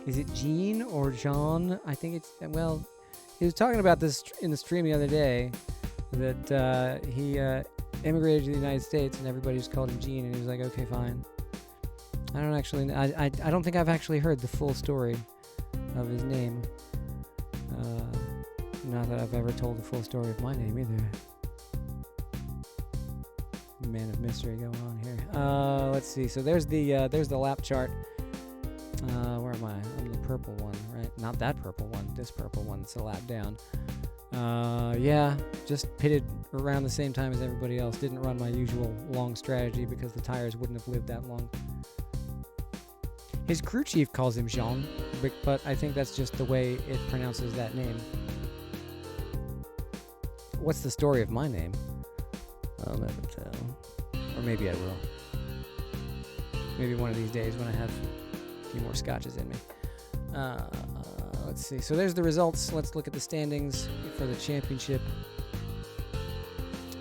Is it Gene or John? I think it's, well, he was talking about this in the stream the other day, that he immigrated to the United States and everybody just called him Gene, and he was like, okay, fine. I don't actually, I don't think I've actually heard the full story of his name. Not that I've ever told the full story of my name either. Man of mystery going on here. Let's see. So there's the lap chart. Where am I? I'm the purple one, right? Not that purple one. This purple one. It's a lap down. Yeah, just pitted around the same time as everybody else. Didn't run my usual long strategy because the tires wouldn't have lived that long. His crew chief calls him Jean, but I think that's just the way it pronounces that name. What's the story of my name? I'll never tell. Or maybe I will. Maybe one of these days when I have a few more scotches in me. Let's see. So there's the results. Let's look at the standings for the championship.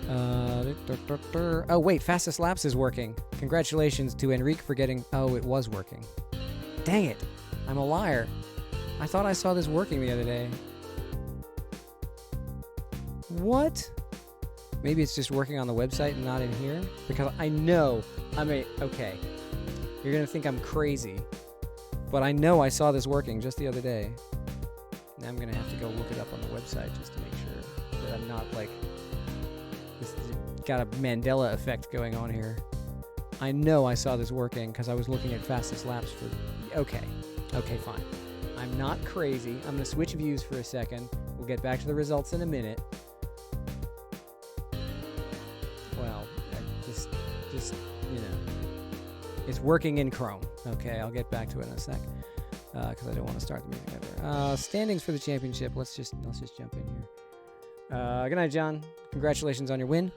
Oh, wait. Fastest laps is working. Congratulations to Enrique for getting... Oh, it was working. Dang it. I'm a liar. I thought I saw this working the other day. What? Maybe it's just working on the website and not in here? Because I know... okay. You're going to think I'm crazy. But I know I saw this working just the other day. Now I'm going to have to go look it up on the website just to make sure that I'm not, like... This got a Mandela effect going on here. I know I saw this working because I was looking at fastest laps for... Okay. Okay, fine. I'm not crazy. I'm going to switch views for a second. We'll get back to the results in a minute. Well, just you know, it's working in Chrome. Okay, I'll get back to it in a sec because I don't want to start the music ever. Standings for the championship. Let's just jump in here. Good night, John. Congratulations on your win.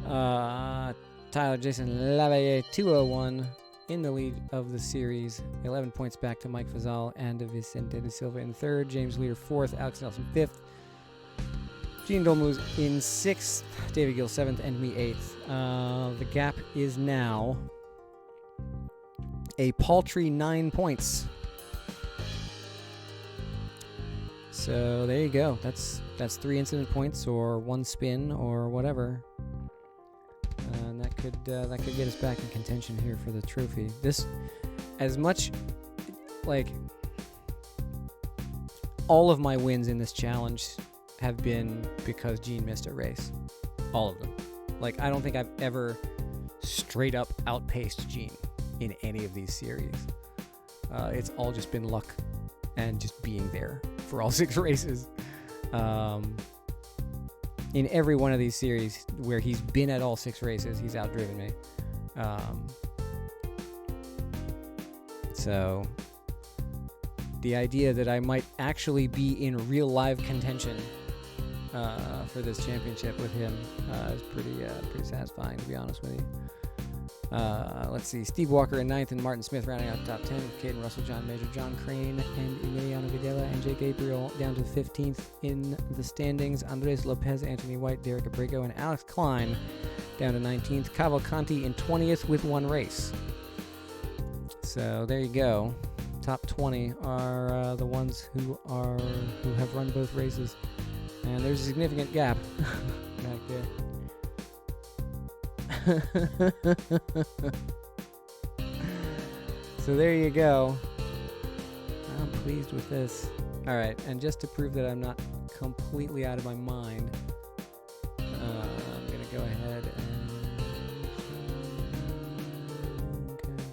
Tyler Jason Lavalle 201 in the lead of the series. 11 points back to Mike Fazal and Vicente de Silva in third. James Leader fourth. Alex Nelson fifth. Gene Dolmuz in 6th, David Gill 7th, and me 8th. The gap is now a paltry 9 points. So there you go. That's 3 incident points or 1 spin or whatever. And that could get us back in contention here for the trophy. This, as much like all of my wins in this challenge have been because Gene missed a race. All of them. Like, I don't think I've ever straight up outpaced Gene in any of these series. It's all just been luck and just being there for all 6 races. In every one of these series where he's been at all 6 races, he's outdriven me. So the idea that I might actually be in real live contention for this championship with him is pretty satisfying, to be honest with you. Let's see. Steve Walker in 9th and Martin Smith rounding out the top 10 with Caden Russell, John Major, John Crane, and Emiliano Videla, and Jake Gabriel down to 15th in the standings. Andres Lopez, Anthony White, Derek Abrego, and Alex Klein down to 19th. Cavalcanti in 20th with 1 race. So there you go. Top 20 are the ones who have run both races, and there's a significant gap back there. So there you go. I'm pleased with this. All right, and just to prove that I'm not completely out of my mind, I'm gonna go ahead and okay.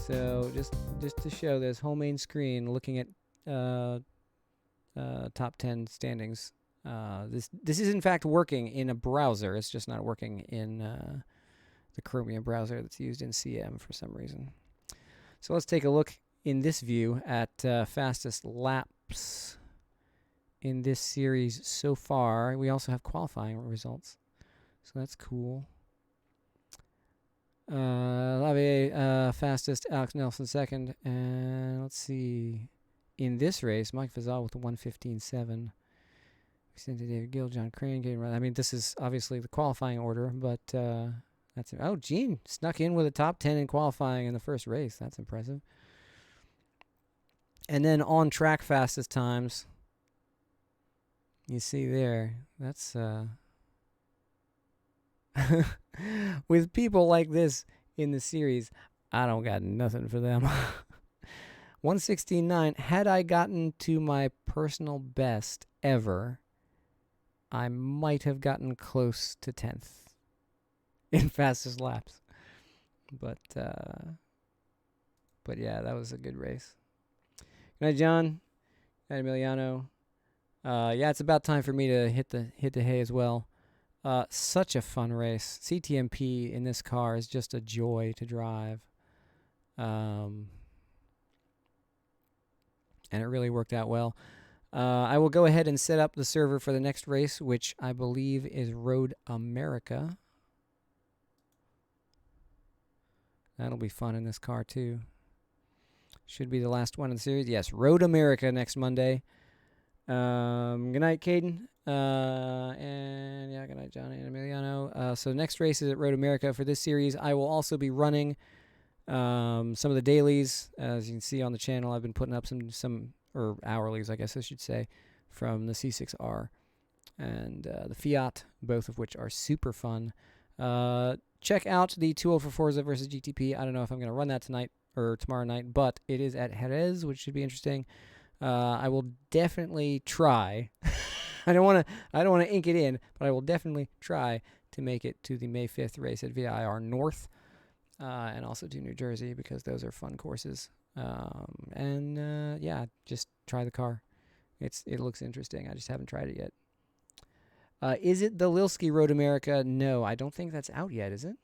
So just to show this whole main screen, looking at top 10 standings. This is in fact working in a browser. It's just not working in the Chromium browser that's used in CM for some reason. So let's take a look in this view at fastest laps in this series so far. We also have qualifying results, so that's cool. Lavie fastest, Alex Nelson second, and let's see. In this race, Mike Vazal with the 1:15.7. Vicente David Gill, John Crane, I mean, this is obviously the qualifying order, but that's it. Oh, Gene snuck in with a top 10 in qualifying in the first race. That's impressive. And then on track fastest times, you see there, that's with people like this in the series, I don't got nothing for them. 1:16.9. Had I gotten to my personal best ever, I might have gotten close to 10th in fastest laps. But yeah, that was a good race. Good night, John. Good night, Emiliano. Yeah, it's about time for me to hit the hay as well. Such a fun race. CTMP in this car is just a joy to drive. And it really worked out well. I will go ahead and set up the server for the next race, which I believe is Road America. That'll be fun in this car, too. Should be the last one in the series. Yes, Road America next Monday. Good night, Caden. And yeah, good night, Johnny and Emiliano. So next race is at Road America. For this series, I will also be running some of the dailies. As you can see on the channel, I've been putting up some or hourlies, I guess I should say, from the C6R and the Fiat, both of which are super fun. Check out the 2.0 for Forza versus GTP. I don't know if I'm going to run that tonight or tomorrow night, but it is at Jerez, which should be interesting. I will definitely try. I don't want to ink it in, but I will definitely try to make it to the May 5th race at VIR North, and also to New Jersey, because those are fun courses. Yeah, just try the car. It looks interesting. I just haven't tried it yet. Is it the Lilsky Road America? No, I don't think that's out yet, is it?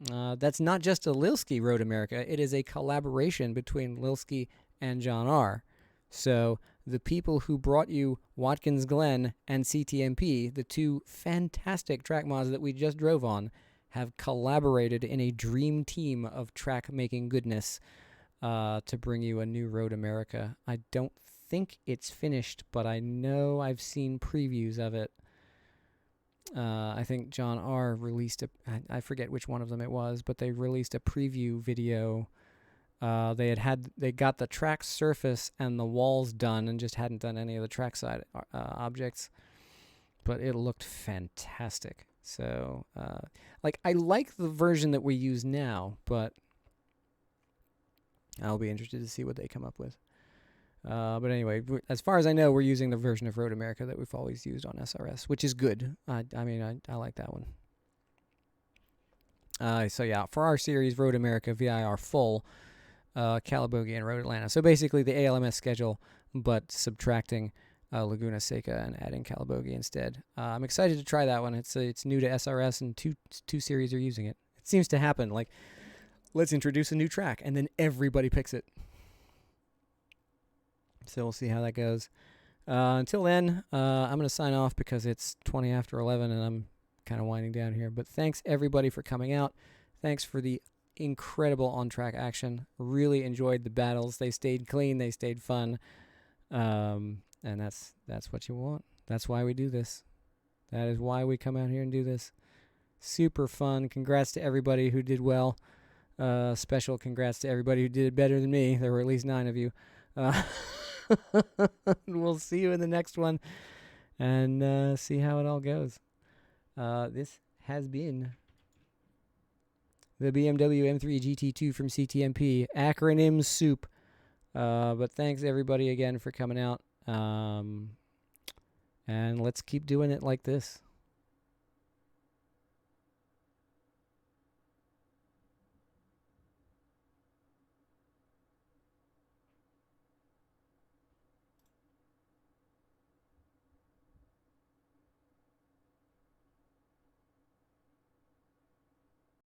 That's not just a Lilsky Road America. It is a collaboration between Lilsky and John R. So the people who brought you Watkins Glen and CTMP, the two fantastic track mods that we just drove on, have collaborated in a dream team of track-making goodness to bring you a new Road America. I don't think it's finished, but I know I've seen previews of it. I think John R. released I forget which one of them it was, but they released a preview video They got the track surface and the walls done and just hadn't done any of the trackside objects, but it looked fantastic. So like, I like the version that we use now, but I'll be interested to see what they come up with. But anyway, as far as I know, we're using the version of Road America that we've always used on SRS, which is good. I like that one. So yeah, for our series, Road America VIR full, Calabogie and Road Atlanta. So basically the ALMS schedule, but subtracting Laguna Seca and adding Calabogie instead. I'm excited to try that one. It's new to SRS, and two series are using it. It seems to happen. Like, let's introduce a new track, and then everybody picks it. So we'll see how that goes. Until then, I'm going to sign off because it's 20 after 11 and I'm kind of winding down here. But thanks, everybody, for coming out. Thanks for the incredible on-track action. Really enjoyed the battles. They stayed clean. They stayed fun. And that's what you want. That's why we do this. That is why we come out here and do this. Super fun. Congrats to everybody who did well. Special congrats to everybody who did it better than me. There were at least 9 of you. We'll see you in the next one and see how it all goes. This has been the BMW M3 GT2 from CTMP. Acronym soup. But thanks everybody again for coming out. And let's keep doing it like this.